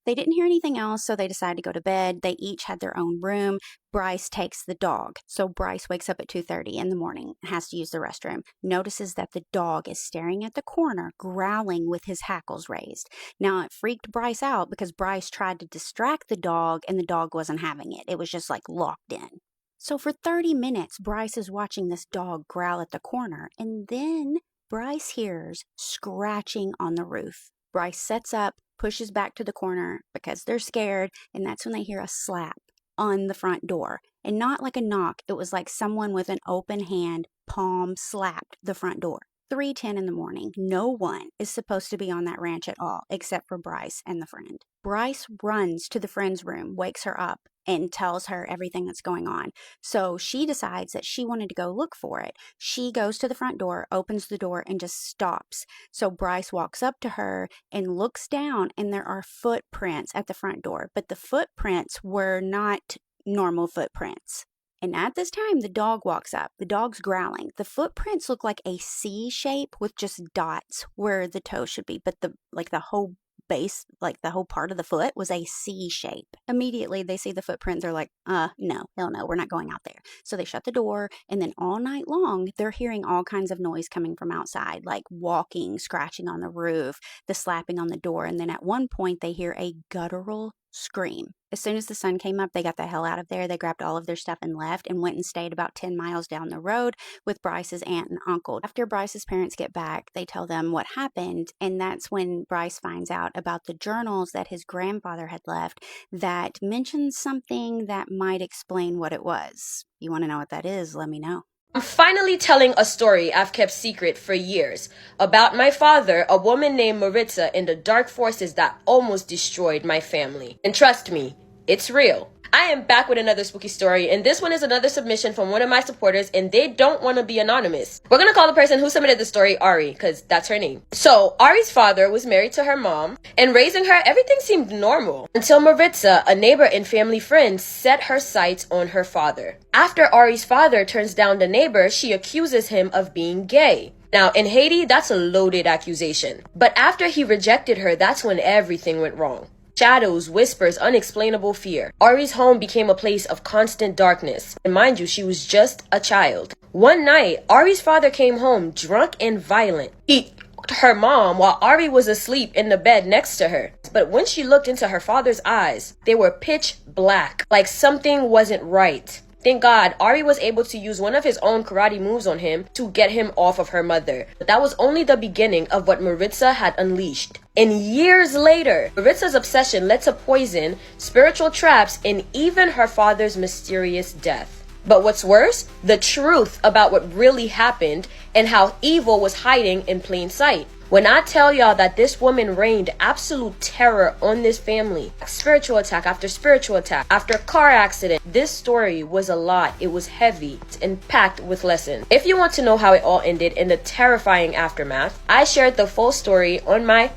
They didn't hear anything else, so they decided to go to bed. They each had their own room. Bryce takes the dog. So Bryce wakes up at 2:30 in the morning, has to use the restroom, notices that the dog is staring at the corner, growling with his hackles raised. Now, it freaked Bryce out because Bryce tried to distract the dog and the dog wasn't having it. It was just like locked in. So for 30 minutes, Bryce is watching this dog growl at the corner, and then Bryce hears scratching on the roof. Bryce sets up, pushes back to the corner because they're scared, and that's when they hear a slap on the front door. And not like a knock, it was like someone with an open hand palm slapped the front door. 3:10 in the morning. No one is supposed to be on that ranch at all, except for Bryce and the friend. Bryce runs to the friend's room, wakes her up, and tells her everything that's going on. So she decides that she wanted to go look for it. She goes to the front door, opens the door, and just stops. So Bryce walks up to her and looks down, and there are footprints at the front door. But the footprints were not normal footprints. And at this time, the dog walks up. The dog's growling. The footprints look like a C shape with just dots where the toe should be. But the whole base, like the whole part of the foot was a C shape. Immediately, they see the footprint. They're like, no, hell no, we're not going out there. So they shut the door. And then all night long, they're hearing all kinds of noise coming from outside, like walking, scratching on the roof, the slapping on the door. And then at one point, they hear a guttural scream. As soon as the sun came up, they got the hell out of there. They grabbed all of their stuff and left and went and stayed about 10 miles down the road with Bryce's aunt and uncle. After Bryce's parents get back, they tell them what happened, and that's when Bryce finds out about the journals that his grandfather had left that mentions something that might explain what it was. You want to know what that is? Let me know. I'm finally telling a story I've kept secret for years about my father, a woman named Maritza, and the dark forces that almost destroyed my family. And trust me, it's real. I am back with another spooky story, and this one is another submission from one of my supporters, and they don't want to be anonymous. We're gonna call the person who submitted the story Ari, because that's her name. So, Ari's father was married to her mom, and raising her, everything seemed normal. Until Maritza, a neighbor and family friend, set her sights on her father. After Ari's father turns down the neighbor, she accuses him of being gay. Now, in Haiti, that's a loaded accusation. But after he rejected her, that's when everything went wrong. Shadows, whispers, unexplainable fear. Ari's home became a place of constant darkness. And mind you, she was just a child. One night, Ari's father came home drunk and violent. He her mom while Ari was asleep in the bed next to her. But when she looked into her father's eyes, they were pitch black, like something wasn't right. Thank God, Ari was able to use one of his own karate moves on him to get him off of her mother. But that was only the beginning of what Maritza had unleashed. And years later, Maritza's obsession led to poison, spiritual traps, and even her father's mysterious death. But what's worse, the truth about what really happened and how evil was hiding in plain sight. When I tell y'all that this woman rained absolute terror on this family, spiritual attack after spiritual attack, after car accident, this story was a lot. It was heavy and packed with lessons. If you want to know how it all ended in the terrifying aftermath, I shared the full story on my...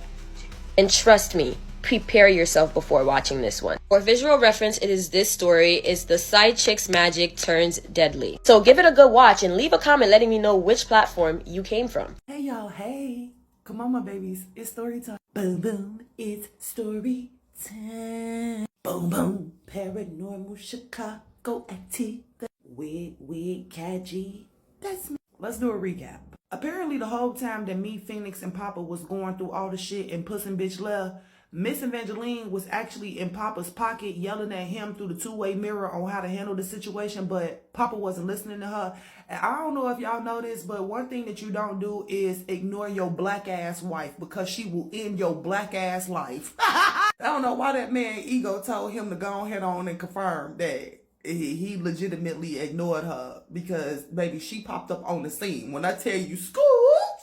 And trust me, prepare yourself before watching this one. For visual reference, it is this story is The Side Chick's Magic Turns Deadly. So give it a good watch and leave a comment letting me know which platform you came from. Hey y'all, hey. Come on, my babies. It's story time. Boom, boom. It's story time. Boom, boom. Paranormal Chicago active. Wig, Cat G. That's me. Let's do a recap. Apparently, the whole time that me, Phoenix, and Papa was going through all the shit and Puss and Bitch left, Miss Evangeline was actually in Papa's pocket yelling at him through the two-way mirror on how to handle the situation, but Papa wasn't listening to her. And I don't know if y'all know this, but one thing that you don't do is ignore your black ass wife because she will end your black ass life. I don't know why that man ego told him to go ahead on and confirm that he legitimately ignored her because, baby, she popped up on the scene. When I tell you, school,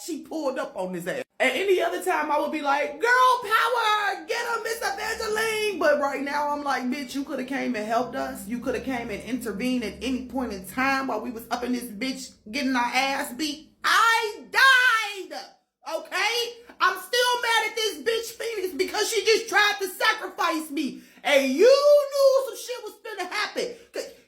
she pulled up on his ass. At any other time, I would be like, girl power, get her, Miss Evangeline. But right now, I'm like, bitch, you could have came and helped us. You could have came and intervened at any point in time while we was up in this bitch getting our ass beat. I died, okay? I'm still mad at this bitch Phoenix because she just tried to sacrifice me. And you knew some shit was finna happen.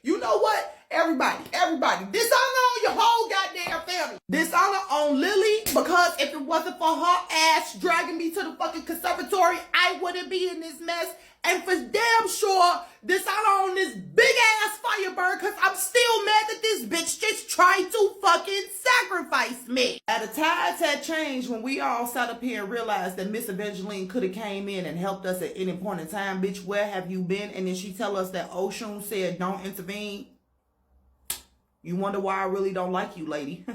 You know what? Everybody, dishonor on your whole goddamn family. Dishonor on Lily, because if it wasn't for her ass dragging me to the fucking conservatory, I wouldn't be in this mess. And for damn sure, this out on this big ass Firebird, because I'm still mad that this bitch just tried to fucking sacrifice me. At the tides had changed when we all sat up here and realized that Miss Evangeline could have came in and helped us at any point in time. Bitch, where have you been? And then she tell us that Oshun said don't intervene. You wonder why I really don't like you, lady.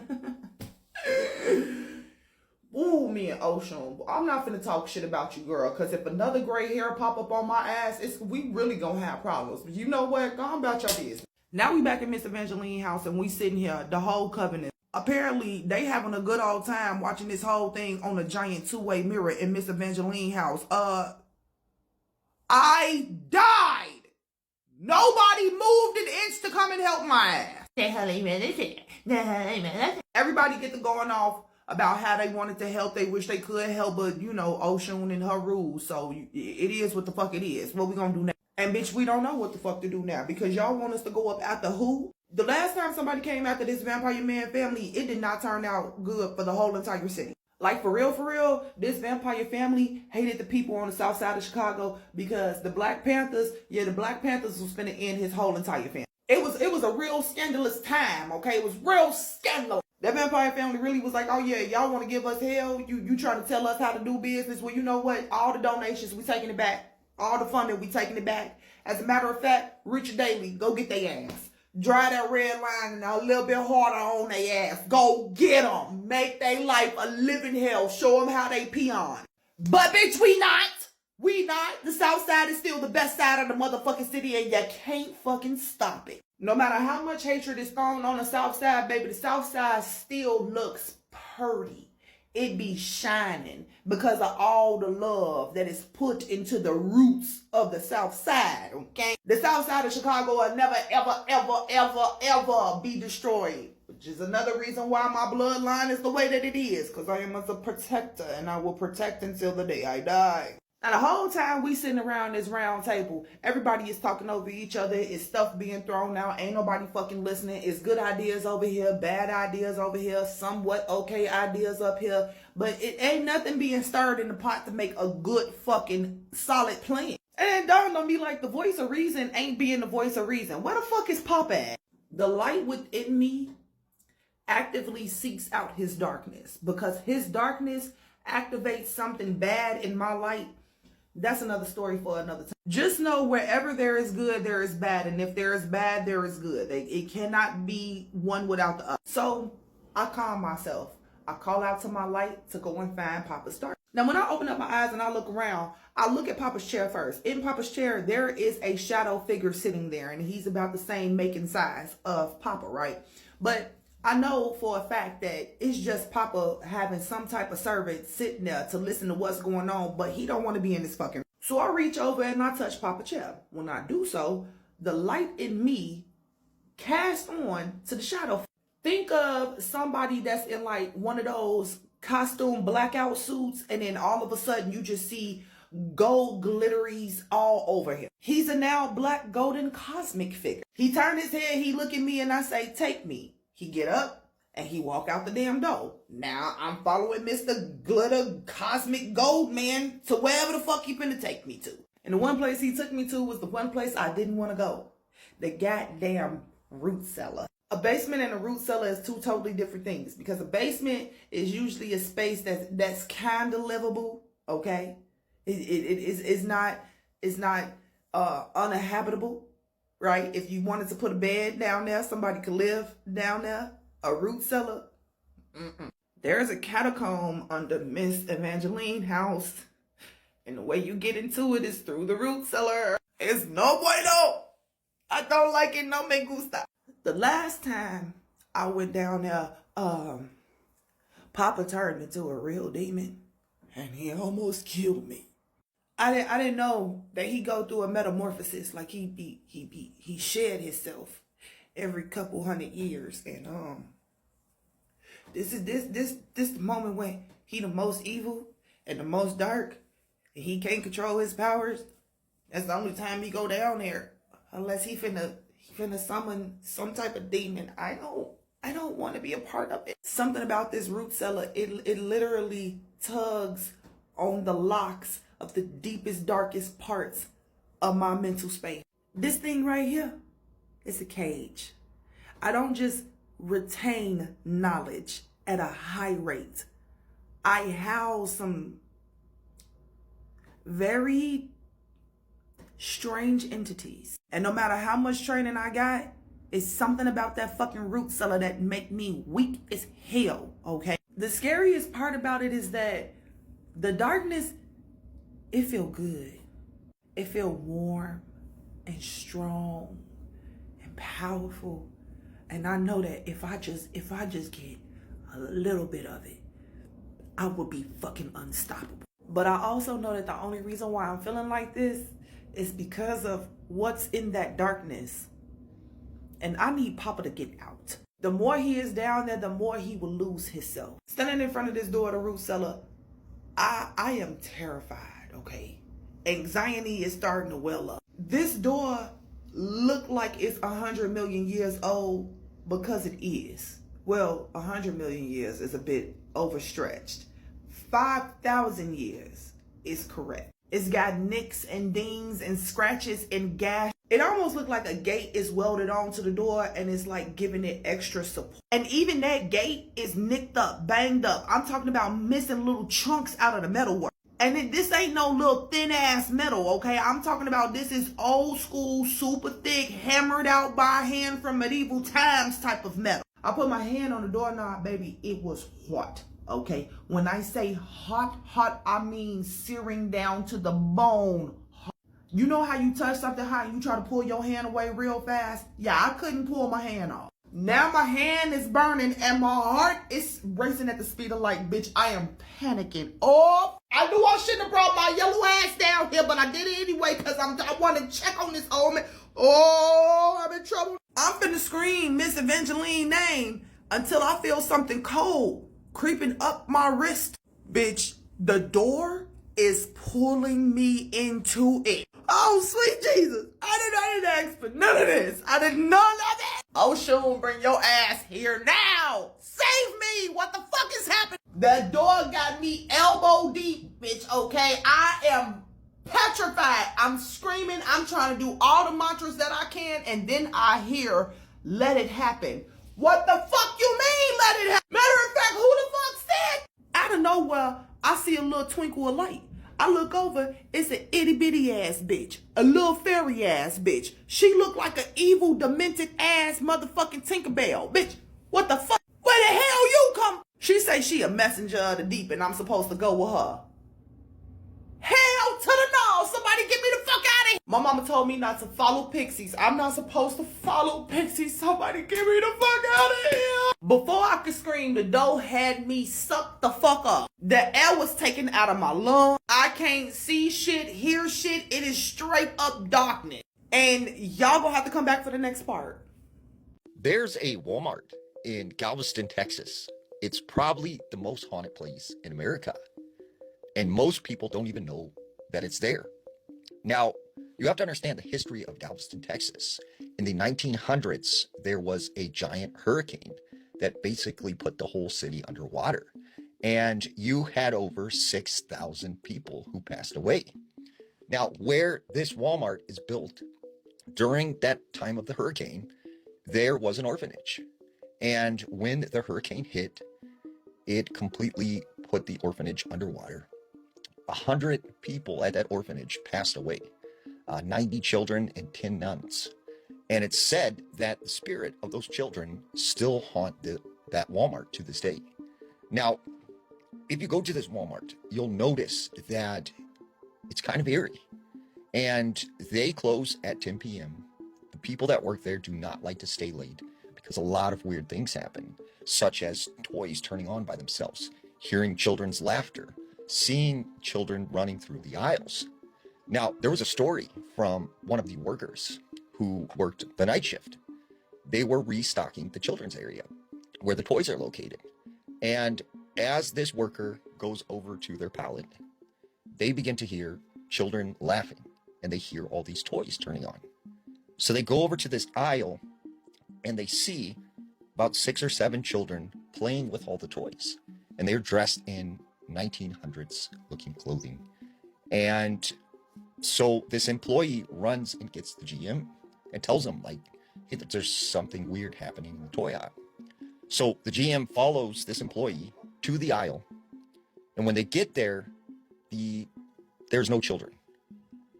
Ooh, me and Ocean. I'm not finna talk shit about you, girl, because if another gray hair pop up on my ass, we really gonna have problems. But you know what? Go on about your business. Now we back in Miss Evangeline house and we sitting here, the whole covenant. Apparently, they having a good old time watching this whole thing on a giant two-way mirror in Miss Evangeline house. I died. Nobody moved an inch to come and help my ass. Everybody get to going off about how they wanted to help, they wish they could help, but you know, Oshun and her rules, so it is what the fuck it is. What we gonna do now? And bitch, we don't know what the fuck to do now, because y'all want us to go up after who? The last time somebody came after this Vampire Man family, it did not turn out good for the whole entire city. Like, for real, this Vampire family hated the people on the south side of Chicago because the Black Panthers was finna end his whole entire family. It was a real scandalous time, okay? It was real scandalous. That Vampire family really was like, oh yeah, y'all want to give us hell? You trying to tell us how to do business? Well, you know what? All the donations, we taking it back. All the funding, we taking it back. As a matter of fact, Richard Daley, go get their ass. Dry that red line and a little bit harder on their ass. Go get them. Make their life a living hell. Show them how they peon. But bitch, we not. We not. The south side is still the best side of the motherfucking city and you can't fucking stop it. No matter how much hatred is thrown on the south side, baby, the south side still looks purty. It be shining because of all the love that is put into the roots of the south side, okay? The south side of Chicago will never, ever, ever, ever, ever be destroyed. Which is another reason why my bloodline is the way that it is. Because I am as a protector and I will protect until the day I die. Now the whole time we sitting around this round table, everybody is talking over each other. It's stuff being thrown out. Ain't nobody fucking listening. It's good ideas over here, bad ideas over here, somewhat okay ideas up here. But it ain't nothing being stirred in the pot to make a good fucking solid plan. And it dawned on me like the voice of reason ain't being the voice of reason. Where the fuck is Papa at? The light within me actively seeks out his darkness because his darkness activates something bad in my light. That's another story for another time. Just know wherever there is good, there is bad. And if there is bad, there is good. It cannot be one without the other. So I calm myself. I call out to my light to go and find Papa's dark. Now, when I open up my eyes and I look around, I look at Papa's chair first. In Papa's chair, there is a shadow figure sitting there. And he's about the same make and size of Papa, right? But I know for a fact that it's just Papa having some type of servant sitting there to listen to what's going on, but he don't want to be in this fucking. So I reach over and I touch Papa's chair. When I do so, the light in me casts on to the shadow. Think of somebody that's in like one of those costume blackout suits, and then all of a sudden you just see gold glitteries all over him. He's a now black golden cosmic figure. He turned his head, he look at me, and I say, take me. He get up and he walk out the damn door. Now I'm following Mr. Glitter Cosmic Gold Man to wherever the fuck he finna take me to. And the one place he took me to was the one place I didn't want to go. The goddamn root cellar. A basement and a root cellar is two totally different things, because a basement is usually a space that's kind of livable, okay? It's not uninhabitable. Right? If you wanted to put a bed down there, somebody could live down there. A root cellar. There's a catacomb under Miss Evangeline house. And the way you get into it is through the root cellar. It's no bueno. I don't like it. No me gusta. The last time I went down there, Papa turned into a real demon. And he almost killed me. I didn't know that he go through a metamorphosis, like he shed himself every couple 100 years, and this the moment when he the most evil and the most dark, and he can't control his powers. That's the only time he go down there, unless he finna summon some type of demon. I don't want to be a part of it. Something about this root cellar, it literally tugs on the locks of the deepest, darkest parts of my mental space. This thing right here is a cage. I don't just retain knowledge at a high rate. I house some very strange entities. And no matter how much training I got, it's something about that fucking root cellar that make me weak as hell, okay? The scariest part about it is that the darkness, it feel good. It feel warm and strong and powerful. And I know that if I just get a little bit of it, I would be fucking unstoppable. But I also know that the only reason why I'm feeling like this is because of what's in that darkness. And I need Papa to get out. The more he is down there, the more he will lose himself. Standing in front of this door of the root cellar, I am terrified, okay? Anxiety is starting to well up. This door look like it's 100 million years old because it is. Well, 100 million years is a bit overstretched. 5,000 years is correct. It's got nicks and dings and scratches and gash. It almost looked like a gate is welded onto the door and it's like giving it extra support. And even that gate is nicked up, banged up. I'm talking about missing little chunks out of the metalwork. And this ain't no little thin ass metal, okay? I'm talking about this is old school, super thick, hammered out by hand from medieval times type of metal. I put my hand on the doorknob, baby. It was hot, okay? When I say hot, hot, I mean searing down to the bone. You know how you touch something hot and you try to pull your hand away real fast? Yeah, I couldn't pull my hand off. Now my hand is burning and my heart is racing at the speed of light. Bitch, I am panicking. Oh, I knew I shouldn't have brought my yellow ass down here, but I did it anyway because I want to check on this old man. Oh, I'm in trouble. I'm finna scream Miss Evangeline name until I feel something cold creeping up my wrist. Bitch, the door is pulling me into it. Oh, sweet Jesus. I didn't ask for none of this. I did none of it. Oh, Sean, bring your ass here now. Save me. What the fuck is happening? The door got me elbow deep, bitch, okay? I am petrified. I'm screaming. I'm trying to do all the mantras that I can, and then I hear, let it happen. What the fuck you mean, let it happen? Matter of fact, who the fuck said? Out of nowhere, I see a little twinkle of light. I look over, it's an itty bitty ass bitch. A little fairy ass bitch. She look like an evil, demented ass motherfucking Tinkerbell. Bitch, what the fuck? Where the hell you come? She say she a messenger of the deep and I'm supposed to go with her. Hell to the no! Somebody get me the fuck out of here! My mama told me not to follow pixies. I'm not supposed to follow pixies. Somebody get me the fuck out of here! Before I could scream, the door had me sucked the fuck up. The air was taken out of my lungs. I can't see shit, hear shit. It is straight up darkness. And y'all gonna have to come back for the next part. There's a Walmart in Galveston, Texas. It's probably the most haunted place in America. And most people don't even know that it's there. Now, you have to understand the history of Galveston, Texas. In the 1900s, there was a giant hurricane that basically put the whole city underwater. And you had over 6,000 people who passed away. Now, where this Walmart is built, during that time of the hurricane, there was an orphanage. And when the hurricane hit, it completely put the orphanage underwater. 100 people at that orphanage passed away, 90 children and 10 nuns. And it's said that the spirit of those children still haunt that Walmart to this day. Now, if you go to this Walmart, you'll notice that it's kind of eerie. And they close at 10 p.m. The people that work there do not like to stay late because a lot of weird things happen, such as toys turning on by themselves, hearing children's laughter, seeing children running through the aisles. Now, there was a story from one of the workers who worked the night shift. They were restocking the children's area where the toys are located. And as this worker goes over to their pallet, they begin to hear children laughing and they hear all these toys turning on. So they go over to this aisle and they see about 6 or 7 children playing with all the toys. And they're dressed in 1900s looking clothing. And so this employee runs and gets the GM and tells him, like, hey, there's something weird happening in the toy aisle. So the GM follows this employee to the aisle. And when they get there, there's no children.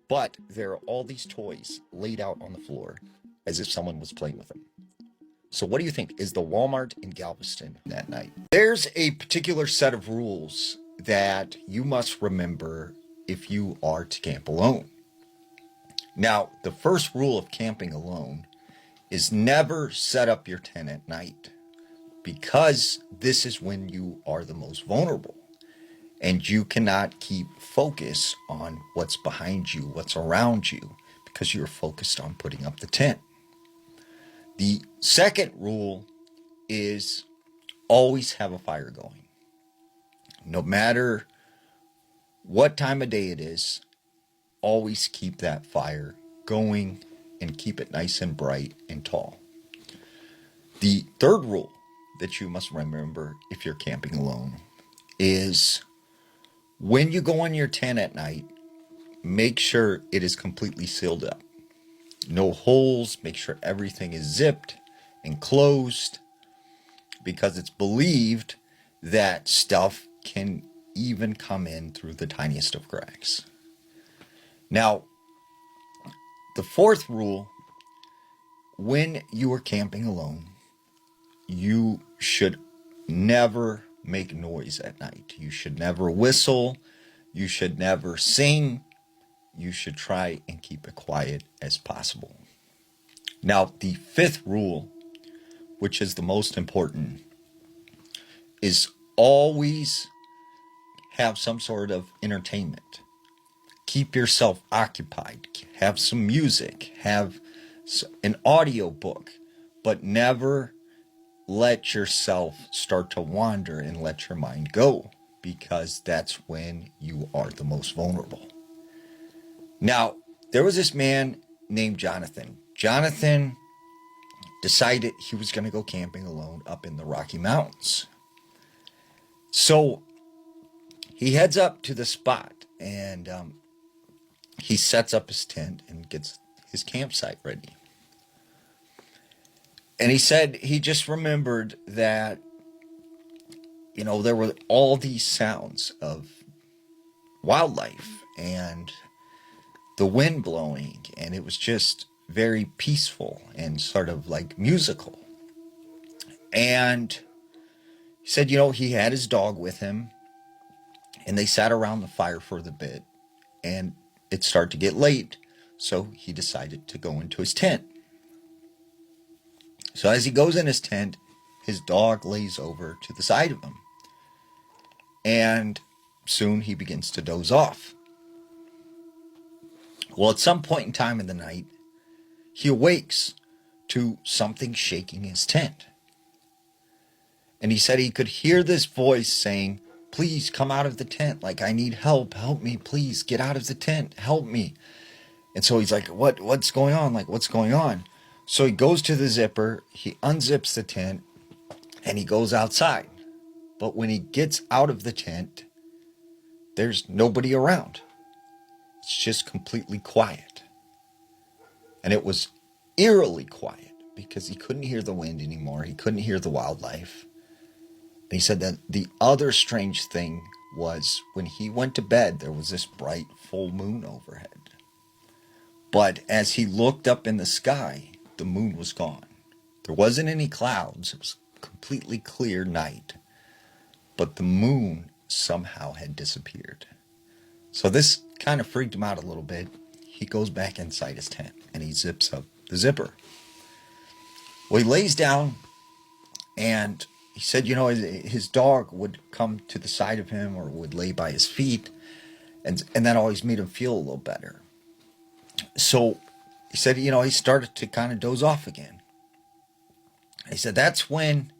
But there are all these toys laid out on the floor as if someone was playing with them. So what do you think is the Walmart in Galveston that night? There's a particular set of rules that you must remember if you are to camp alone. Now, the first rule of camping alone is never set up your tent at night, because this is when you are the most vulnerable and you cannot keep focus on what's behind you, what's around you, because you're focused on putting up the tent. The second rule is always have a fire going. No matter what time of day it is, always keep that fire going and keep it nice and bright and tall. The third rule that you must remember if you're camping alone is when you go in your tent at night, make sure it is completely sealed up. No holes, make sure everything is zipped and closed, because it's believed that stuff can even come in through the tiniest of cracks. Now, the fourth rule, when you are camping alone, you should never make noise at night. You should never whistle. You should never sing. You should try and keep it quiet as possible. Now, the fifth rule, which is the most important, is always have some sort of entertainment. Keep yourself occupied. Have some music. Have an audio book. But never let yourself start to wander and let your mind go, because that's when you are the most vulnerable. Now, there was this man named Jonathan. Jonathan decided he was going to go camping alone up in the Rocky Mountains. So he heads up to the spot, and he sets up his tent and gets his campsite ready. And he said he just remembered that, there were all these sounds of wildlife and the wind blowing, and it was just very peaceful and sort of like musical. And he said, he had his dog with him, and they sat around the fire for the bit, and it started to get late, so he decided to go into his tent. So as he goes in his tent, his dog lays over to the side of him, and soon he begins to doze off. Well, at some point in time in the night, he awakes to something shaking his tent. And he said he could hear this voice saying, "Please come out of the tent. Like, I need help. Help me. Please get out of the tent. Help me." And so he's like, what's going on? Like, what's going on? So he goes to the zipper, he unzips the tent, and he goes outside. But when he gets out of the tent, there's nobody around. It's just completely quiet. And it was eerily quiet because he couldn't hear the wind anymore. He couldn't hear the wildlife. And he said that the other strange thing was when he went to bed, there was this bright full moon overhead. But as he looked up in the sky, the moon was gone. There wasn't any clouds. It was a completely clear night. But the moon somehow had disappeared. So this kind of freaked him out a little bit. He goes back inside his tent and he zips up the zipper. Well, he lays down, and he said, his dog would come to the side of him or would lay by his feet, and that always made him feel a little better. So he said, he started to kind of doze off again. He said that's when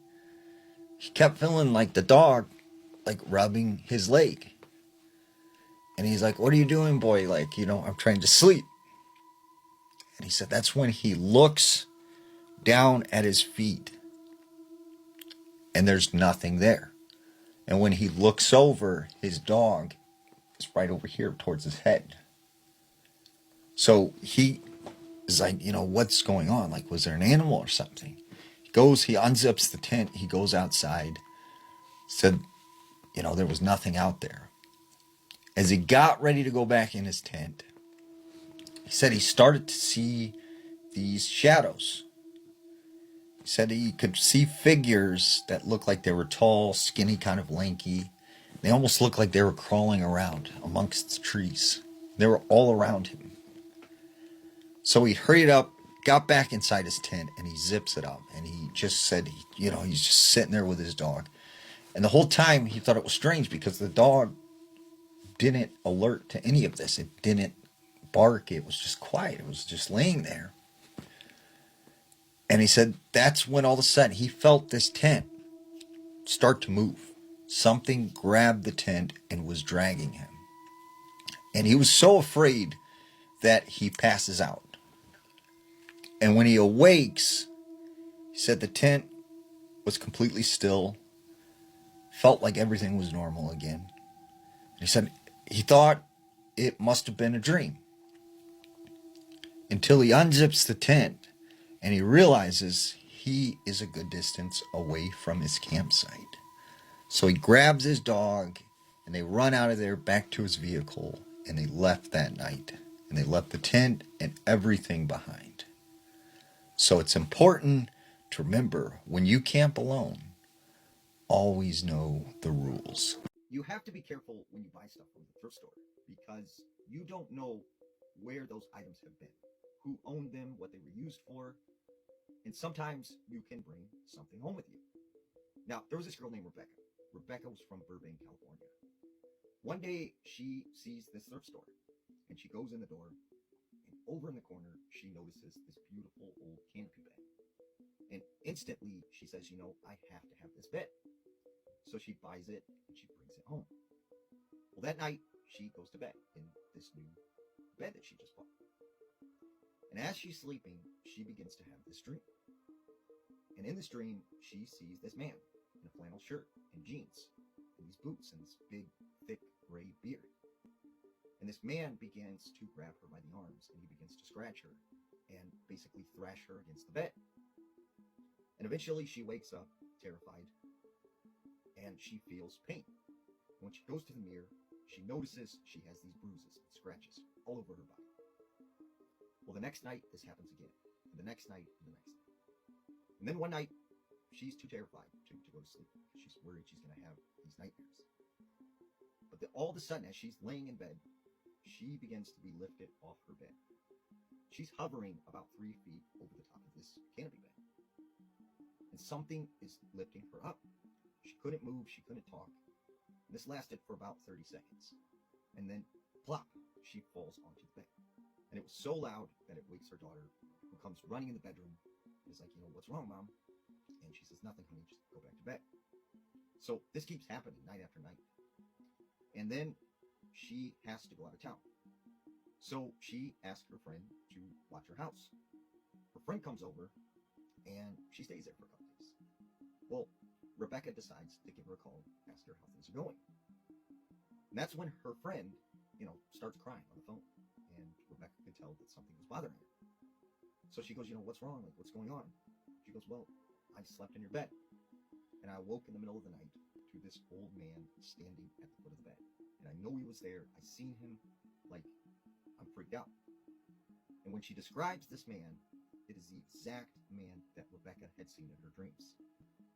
he kept feeling like the dog, like rubbing his leg. And he's like, "What are you doing, boy?" Like, "I'm trying to sleep." And he said that's when he looks down at his feet, and there's nothing there. And when he looks over, his dog is right over here towards his head. So he is like, what's going on? Like, was there an animal or something? He unzips the tent, he goes outside, said, there was nothing out there. As he got ready to go back in his tent, he said he started to see these shadows. He said he could see figures that looked like they were tall, skinny, kind of lanky. They almost looked like they were crawling around amongst the trees. They were all around him. So he hurried up, got back inside his tent, and he zips it up. And he just said, he's just sitting there with his dog. And the whole time he thought it was strange because the dog didn't alert to any of this. It didn't bark. It was just quiet. It was just laying there. And he said that's when all of a sudden he felt this tent start to move. Something grabbed the tent and was dragging him. And he was so afraid that he passes out. And when he awakes, he said the tent was completely still, felt like everything was normal again. And he said he thought it must have been a dream. Until he unzips the tent and he realizes he is a good distance away from his campsite. So he grabs his dog and they run out of there back to his vehicle, and they left that night. And they left the tent and everything behind. So it's important to remember, when you camp alone, always know the rules. You have to be careful when you buy stuff from the thrift store, because you don't know where those items have been, who owned them, what they were used for, and sometimes you can bring something home with you. Now, there was this girl named Rebecca. Rebecca was from Burbank, California. One day, she sees this thrift store, and she goes in the door, and over in the corner, she notices this beautiful old canopy bed. And instantly, she says, I have to have this bed. So she buys it, and she brings it home. Well, that night, she goes to bed in this new bed that she just bought. And as she's sleeping, she begins to have this dream. And in this dream, she sees this man in a flannel shirt and jeans and these boots and this big, thick, gray beard. And this man begins to grab her by the arms, and he begins to scratch her and basically thrash her against the bed. And eventually she wakes up terrified, and she feels pain. When she goes to the mirror, she notices she has these bruises and scratches all over her body. Well, the next night, this happens again. And the next night, and the next night. And then one night, she's too terrified to go to sleep. She's worried she's going to have these nightmares. But all of a sudden, as she's laying in bed, she begins to be lifted off her bed. She's hovering about 3 feet over the top of this canopy bed. And something is lifting her up. She couldn't move, she couldn't talk. And this lasted for about 30 seconds. And then, plop, she falls onto the bed. And it was so loud that it wakes her daughter, who comes running in the bedroom, and is like, what's wrong, Mom? And she says, nothing, honey, just go back to bed. So this keeps happening night after night. And then she has to go out of town. So she asked her friend to watch her house. Her friend comes over, and she stays there for a couple days. Well, Rebecca decides to give her a call, ask her how things are going. And that's when her friend, starts crying on the phone. And Rebecca could tell that something was bothering her. So she goes, what's wrong? Like, what's going on? She goes, well, I slept in your bed. And I woke in the middle of the night to this old man standing at the foot of the bed. And I know he was there. I seen him. Like, I'm freaked out. And when she describes this man, it is the exact man that Rebecca had seen in her dreams.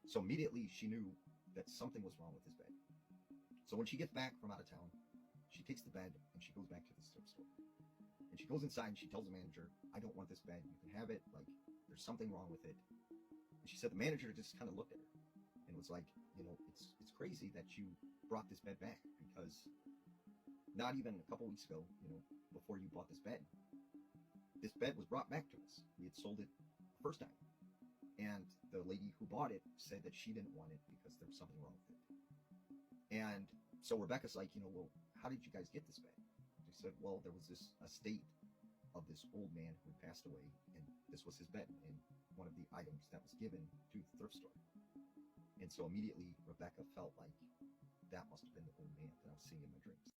So immediately she knew that something was wrong with his bed. So when she gets back from out of town, she takes the bed and she goes back to the thrift store. And she goes inside and she tells the manager, I don't want this bed. You can have it. Like, there's something wrong with it. And she said the manager just kind of looked at her and was like, it's crazy that you brought this bed back, because not even a couple weeks ago, before you bought this bed was brought back to us. We had sold it the first time. And the lady who bought it said that she didn't want it because there was something wrong with it. And so Rebecca's like, well, how did you guys get this bed? They said, well, there was this estate of this old man who passed away, and this was his bed and one of the items that was given to the thrift store. And so immediately Rebecca felt like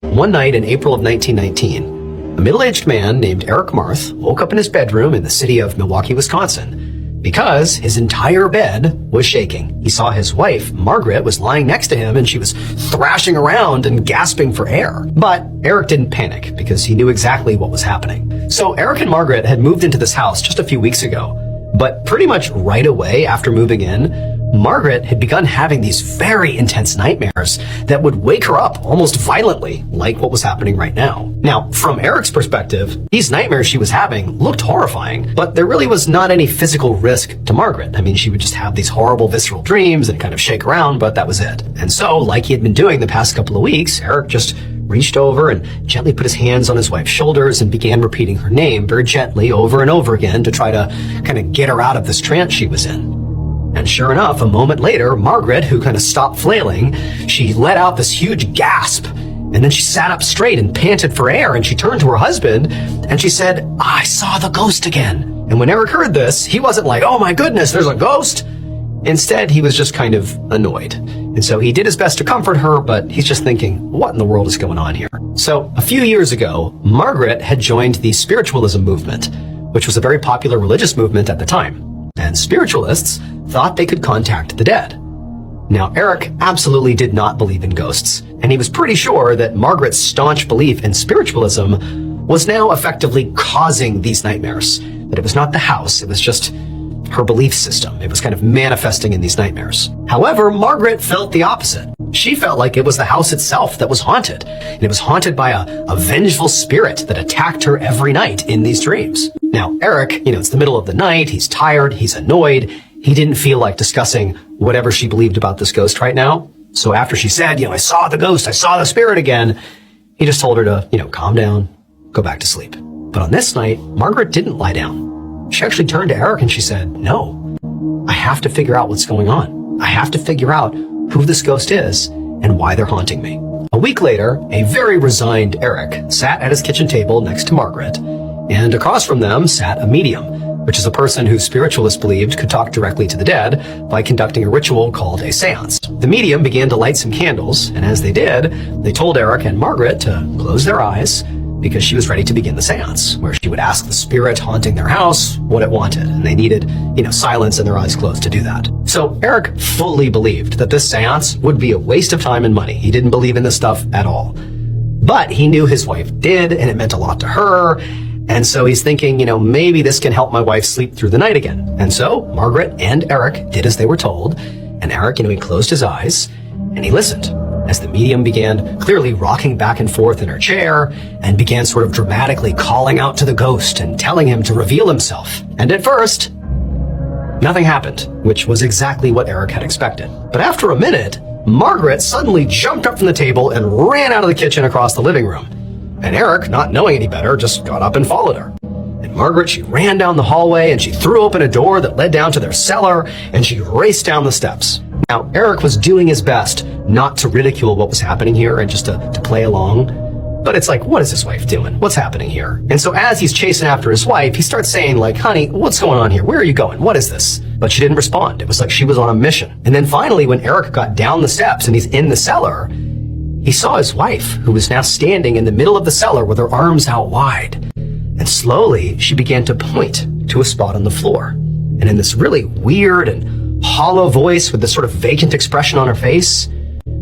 One night in April of 1919, a middle-aged man named Eric Marth woke up in his bedroom in the city of Milwaukee, Wisconsin, because his entire bed was shaking. He saw his wife, Margaret, was lying next to him and she was thrashing around and gasping for air. But Eric didn't panic because he knew exactly what was happening. So Eric and Margaret had moved into this house just a few weeks ago. But pretty much right away after moving in, Margaret had begun having these very intense nightmares that would wake her up almost violently, like what was happening right now. Now, from Eric's perspective, these nightmares she was having looked horrifying, but there really was not any physical risk to Margaret. I mean, she would just have these horrible visceral dreams and kind of shake around, but that was it. And so, like he had been doing the past couple of weeks, Eric just reached over and gently put his hands on his wife's shoulders and began repeating her name very gently over and over again to try to kind of get her out of this trance she was in. And sure enough, a moment later, Margaret, who kind of stopped flailing, she let out this huge gasp. And then she sat up straight and panted for air, and she turned to her husband and she said, "I saw the ghost again." And when Eric heard this, he wasn't like, "Oh my goodness, there's a ghost." Instead, he was just kind of annoyed. And so he did his best to comfort her, but he's just thinking, what in the world is going on here? So a few years ago, Margaret had joined the spiritualism movement, which was a very popular religious movement at the time. And spiritualists thought they could contact the dead. Now, Eric absolutely did not believe in ghosts, and he was pretty sure that Margaret's staunch belief in spiritualism was now effectively causing these nightmares. That it was not the house, it was just her belief system. It was kind of manifesting in these nightmares. However, Margaret felt the opposite. She felt like it was the house itself that was haunted, and it was haunted by a vengeful spirit that attacked her every night in these dreams. Now, Eric, it's the middle of the night, he's tired, he's annoyed, he didn't feel like discussing whatever she believed about this ghost right now. So after she said, "I saw the ghost, I saw the spirit again," he just told her to, calm down, go back to sleep. But on this night, Margaret didn't lie down. She actually turned to Eric and she said, "No, I have to figure out what's going on. I have to figure out who this ghost is and why they're haunting me." A week later, a very resigned Eric sat at his kitchen table next to Margaret, and across from them sat a medium, which is a person who spiritualists believed could talk directly to the dead by conducting a ritual called a seance. The medium began to light some candles, and as they did, they told Eric and Margaret to close their eyes because she was ready to begin the seance, where she would ask the spirit haunting their house what it wanted, and they needed, silence and their eyes closed to do that. So Eric fully believed that this seance would be a waste of time and money. He didn't believe in this stuff at all. But he knew his wife did, and it meant a lot to her, and so he's thinking, maybe this can help my wife sleep through the night again. And so Margaret and Eric did as they were told, and Eric, he closed his eyes, and he listened as the medium began clearly rocking back and forth in her chair and began sort of dramatically calling out to the ghost and telling him to reveal himself. And at first, nothing happened, which was exactly what Eric had expected. But after a minute, Margaret suddenly jumped up from the table and ran out of the kitchen across the living room. And Eric, not knowing any better, just got up and followed her. And Margaret, she ran down the hallway and she threw open a door that led down to their cellar and she raced down the steps. Now, Eric was doing his best not to ridicule what was happening here and just to play along. But it's like, what is his wife doing? What's happening here? And so as he's chasing after his wife, he starts saying like, "Honey, what's going on here? Where are you going? What is this?" But she didn't respond. It was like she was on a mission. And then finally, when Eric got down the steps and he's in the cellar, he saw his wife, who was now standing in the middle of the cellar with her arms out wide. And slowly, she began to point to a spot on the floor. And in this really weird and hollow voice with this sort of vacant expression on her face,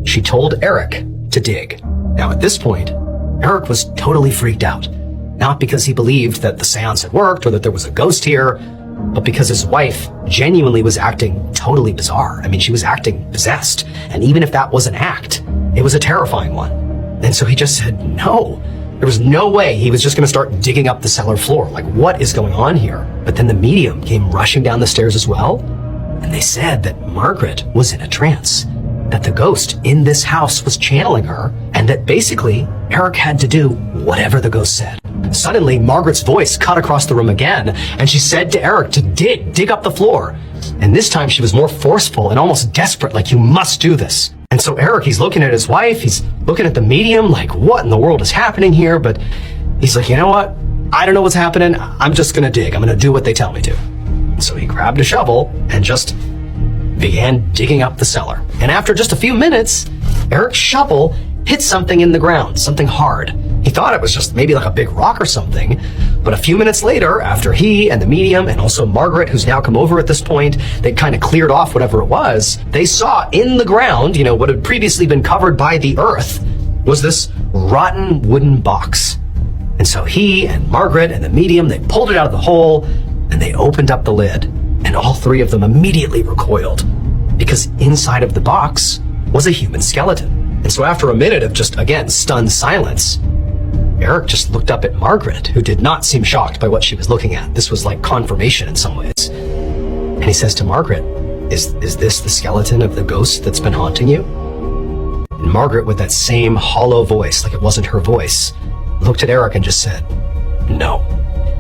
she told Eric to dig. Now, at this point, Eric was totally freaked out. Not because he believed that the seance had worked or that there was a ghost here, but because his wife genuinely was acting totally bizarre. I mean, she was acting possessed. And even if that was an act, it was a terrifying one. And so he just said no. There was no way he was just going to start digging up the cellar floor. Like, what is going on here? But then the medium came rushing down the stairs as well. And they said that Margaret was in a trance, that the ghost in this house was channeling her, and that basically Eric had to do whatever the ghost said. Suddenly, Margaret's voice cut across the room again, and she said to Eric to dig up the floor. And this time she was more forceful and almost desperate, like, "You must do this." And so Eric, he's looking at his wife, he's looking at the medium, like, what in the world is happening here? But he's like, you know what? I don't know what's happening. I'm just going to dig. I'm going to do what they tell me to. So he grabbed a shovel and just began digging up the cellar. And after just a few minutes, Eric's shovel hit something in the ground, something hard. He thought it was just maybe like a big rock or something, but a few minutes later, after he and the medium and also Margaret, who's now come over at this point, they kind of cleared off whatever it was, they saw in the ground, what had previously been covered by the earth, was this rotten wooden box. And so he and Margaret and the medium, they pulled it out of the hole and they opened up the lid, and all three of them immediately recoiled because inside of the box was a human skeleton. And so after a minute of just, again, stunned silence, Eric just looked up at Margaret, who did not seem shocked by what she was looking at. This was like confirmation in some ways. And he says to Margaret, is this the skeleton of the ghost that's been haunting you? And Margaret, with that same hollow voice, like it wasn't her voice, looked at Eric and just said, no.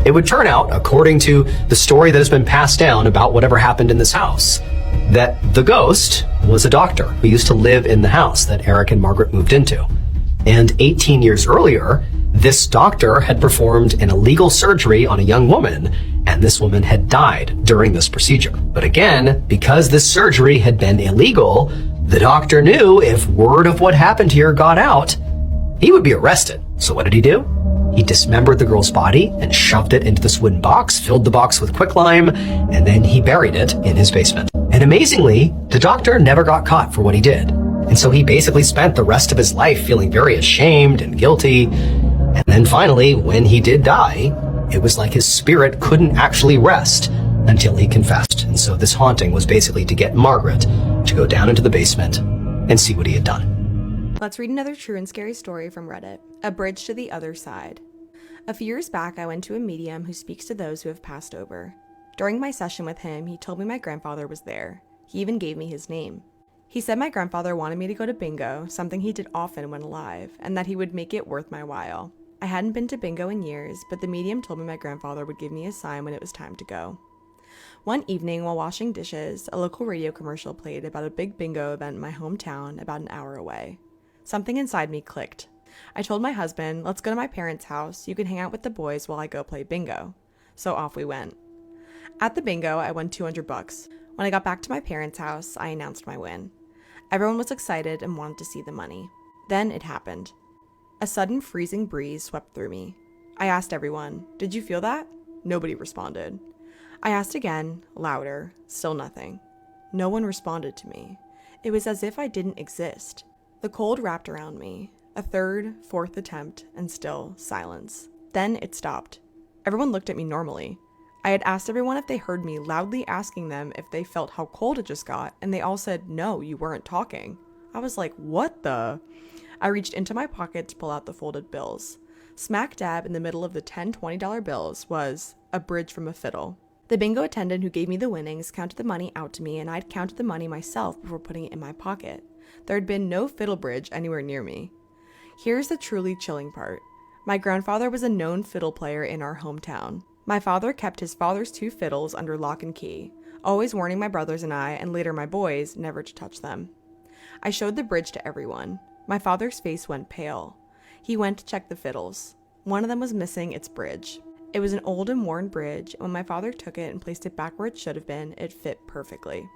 It would turn out, according to the story that has been passed down about whatever happened in this house, that the ghost was a doctor who used to live in the house that Eric and Margaret moved into. And 18 years earlier, this doctor had performed an illegal surgery on a young woman, and this woman had died during this procedure. But again, because this surgery had been illegal, the doctor knew if word of what happened here got out, he would be arrested. So what did he do? He dismembered the girl's body and shoved it into this wooden box, filled the box with quicklime, and then he buried it in his basement. And amazingly, the doctor never got caught for what he did. And so he basically spent the rest of his life feeling very ashamed and guilty. And then finally, when he did die, it was like his spirit couldn't actually rest until he confessed. And so this haunting was basically to get Margaret to go down into the basement and see what he had done. Let's read another true and scary story from Reddit, A Bridge to the Other Side. A few years back, I went to a medium who speaks to those who have passed over. During my session with him, he told me my grandfather was there. He even gave me his name. He said my grandfather wanted me to go to bingo, something he did often when alive, and that he would make it worth my while. I hadn't been to bingo in years, but the medium told me my grandfather would give me a sign when it was time to go. One evening, while washing dishes, a local radio commercial played about a big bingo event in my hometown about an hour away. Something inside me clicked. I told my husband, let's go to my parents' house. You can hang out with the boys while I go play bingo. So off we went. At the bingo, I won $200. When I got back to my parents' house, I announced my win. Everyone was excited and wanted to see the money. Then it happened. A sudden freezing breeze swept through me. I asked everyone, did you feel that? Nobody responded. I asked again, louder, still nothing. No one responded to me. It was as if I didn't exist. The cold wrapped around me. A third, fourth attempt, and still silence. Then it stopped. Everyone looked at me normally. I had asked everyone if they heard me loudly asking them if they felt how cold it just got, and they all said, no, you weren't talking. I was like, what the? I reached into my pocket to pull out the folded bills. Smack dab in the middle of the $10, $20 bills was a bridge from a fiddle. The bingo attendant who gave me the winnings counted the money out to me, and I'd counted the money myself before putting it in my pocket. There had been no fiddle bridge anywhere near me. Here's the truly chilling part. My grandfather was a known fiddle player in our hometown. My father kept his father's 2 fiddles under lock and key, always warning my brothers and I, and later my boys, never to touch them. I showed the bridge to everyone. My father's face went pale. He went to check the fiddles. One of them was missing its bridge. It was an old and worn bridge, and when my father took it and placed it back where it should have been, it fit perfectly.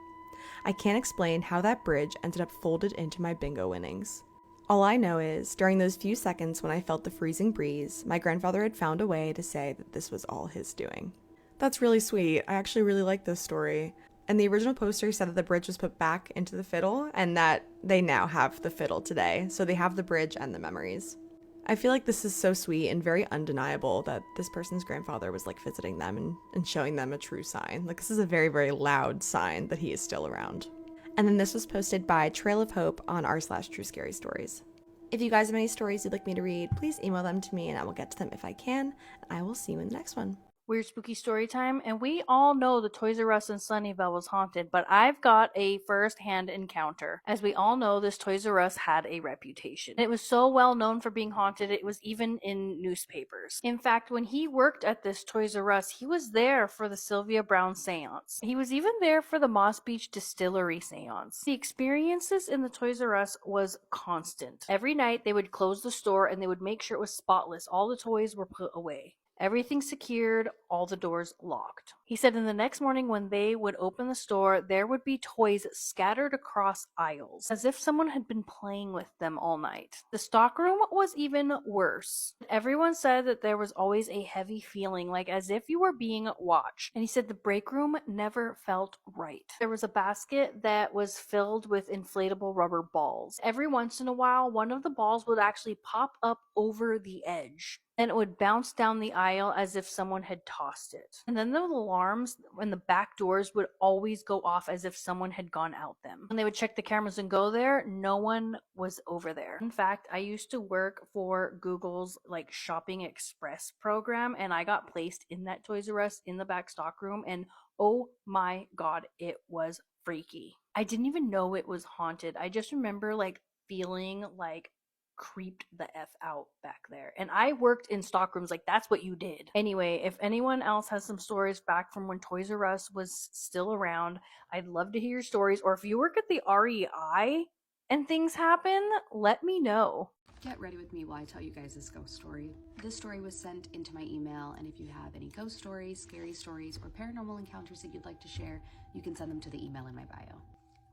I can't explain how that bridge ended up folded into my bingo winnings. All I know is, during those few seconds when I felt the freezing breeze, my grandfather had found a way to say that this was all his doing. That's really sweet. I actually really like this story. And the original poster said that the bridge was put back into the fiddle and that they now have the fiddle today. So they have the bridge and the memories. I feel like this is so sweet and very undeniable that this person's grandfather was like visiting them and showing them a true sign. Like, this is a very, very loud sign that he is still around. And then this was posted by Trail of Hope on r/True Scary Stories. If you guys have any stories you'd like me to read, please email them to me and I will get to them if I can. And I will see you in the next one. Weird spooky story time, and we all know the Toys R Us in Sunnyvale was haunted, but I've got a first-hand encounter. As we all know, this Toys R Us had a reputation. It was so well known for being haunted, it was even in newspapers. In fact, when he worked at this Toys R Us, he was there for the Sylvia Browne seance. He was even there for the Moss Beach Distillery seance. The experiences in the Toys R Us was constant. Every night, they would close the store and they would make sure it was spotless. All the toys were put away. Everything secured, all the doors locked. He said in the next morning when they would open the store, there would be toys scattered across aisles, as if someone had been playing with them all night. The stockroom was even worse. Everyone said that there was always a heavy feeling, like as if you were being watched. And he said the break room never felt right. There was a basket that was filled with inflatable rubber balls. Every once in a while, one of the balls would actually pop up over the edge, and it would bounce down the aisle as if someone had tossed it. And then the alarms and the back doors would always go off as if someone had gone out them. When they would check the cameras and go there, no one was over there. In fact, I used to work for Google's like shopping express program, and I got placed in that Toys R Us in the back stock room, and oh my god, it was freaky. I didn't even know it was haunted. I just remember like feeling like creeped the F out back there. And I worked in stockrooms, like that's what you did. Anyway, if anyone else has some stories back from when Toys R Us was still around, I'd love to hear your stories. Or if you work at the REI and things happen, let me know. Get ready with me while I tell you guys this ghost story. This story was sent into my email, and if you have any ghost stories, scary stories, or paranormal encounters that you'd like to share, you can send them to the email in my bio.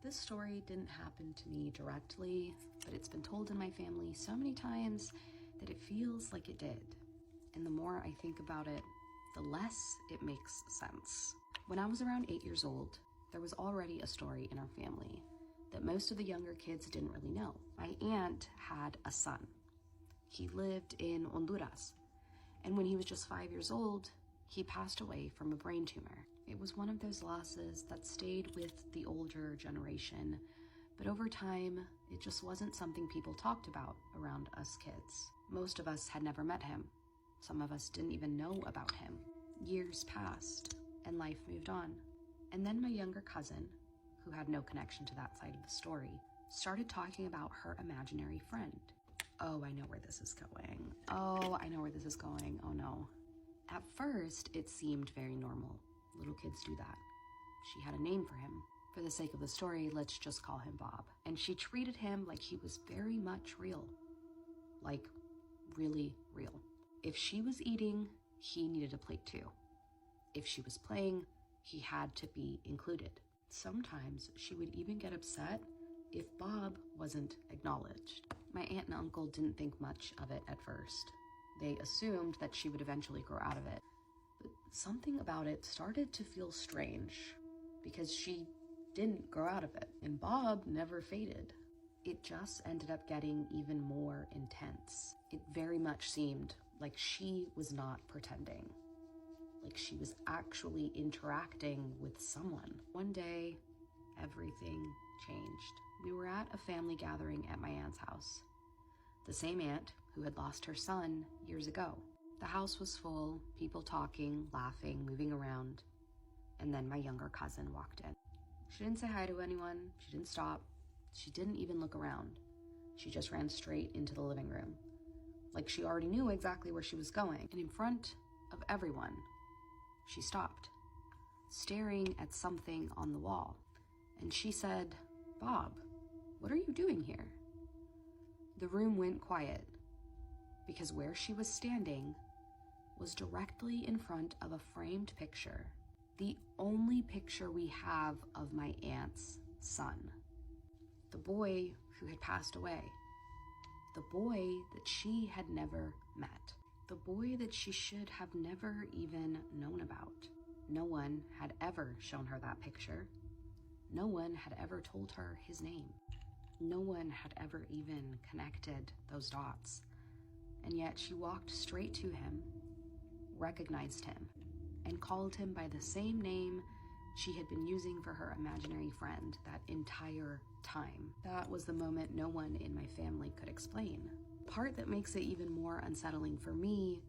This story didn't happen to me directly, but it's been told in my family so many times that it feels like it did. And the more I think about it, the less it makes sense. When I was around 8 years old, there was already a story in our family that most of the younger kids didn't really know. My aunt had a son. He lived in Honduras, and when he was just 5 years old, he passed away from a brain tumor. It was one of those losses that stayed with the older generation, but over time, it just wasn't something people talked about around us kids. Most of us had never met him. Some of us didn't even know about him. Years passed, and life moved on. And then my younger cousin, who had no connection to that side of the story, started talking about her imaginary friend. Oh, I know where this is going. Oh, I know where this is going. Oh no. At first, it seemed very normal. Little kids do that. She had a name for him. For the sake of the story, let's just call him Bob. And she treated him like he was very much real. Like, really real. If she was eating, he needed a plate too. If she was playing, he had to be included. Sometimes she would even get upset if Bob wasn't acknowledged. My aunt and uncle didn't think much of it at first. They assumed that she would eventually grow out of it. But something about it started to feel strange because she didn't grow out of it, and Bob never faded. It just ended up getting even more intense. It very much seemed like she was not pretending, like she was actually interacting with someone. One day, everything changed. We were at a family gathering at my aunt's house, the same aunt who had lost her son years ago. The house was full, people talking, laughing, moving around, and then my younger cousin walked in. She didn't say hi to anyone, she didn't stop, she didn't even look around. She just ran straight into the living room, like she already knew exactly where she was going. And in front of everyone, she stopped, staring at something on the wall. And she said, "Bob, what are you doing here?" The room went quiet, because where she was standing was directly in front of a framed picture, the only picture we have of my aunt's son, the boy who had passed away, the boy that she had never met, the boy that she should have never even known about. No one had ever shown her that picture. No one had ever told her his name. No one had ever even connected those dots. And yet she walked straight to him, recognized him, and called him by the same name she had been using for her imaginary friend that entire time. That was the moment no one in my family could explain. The part that makes it even more unsettling for me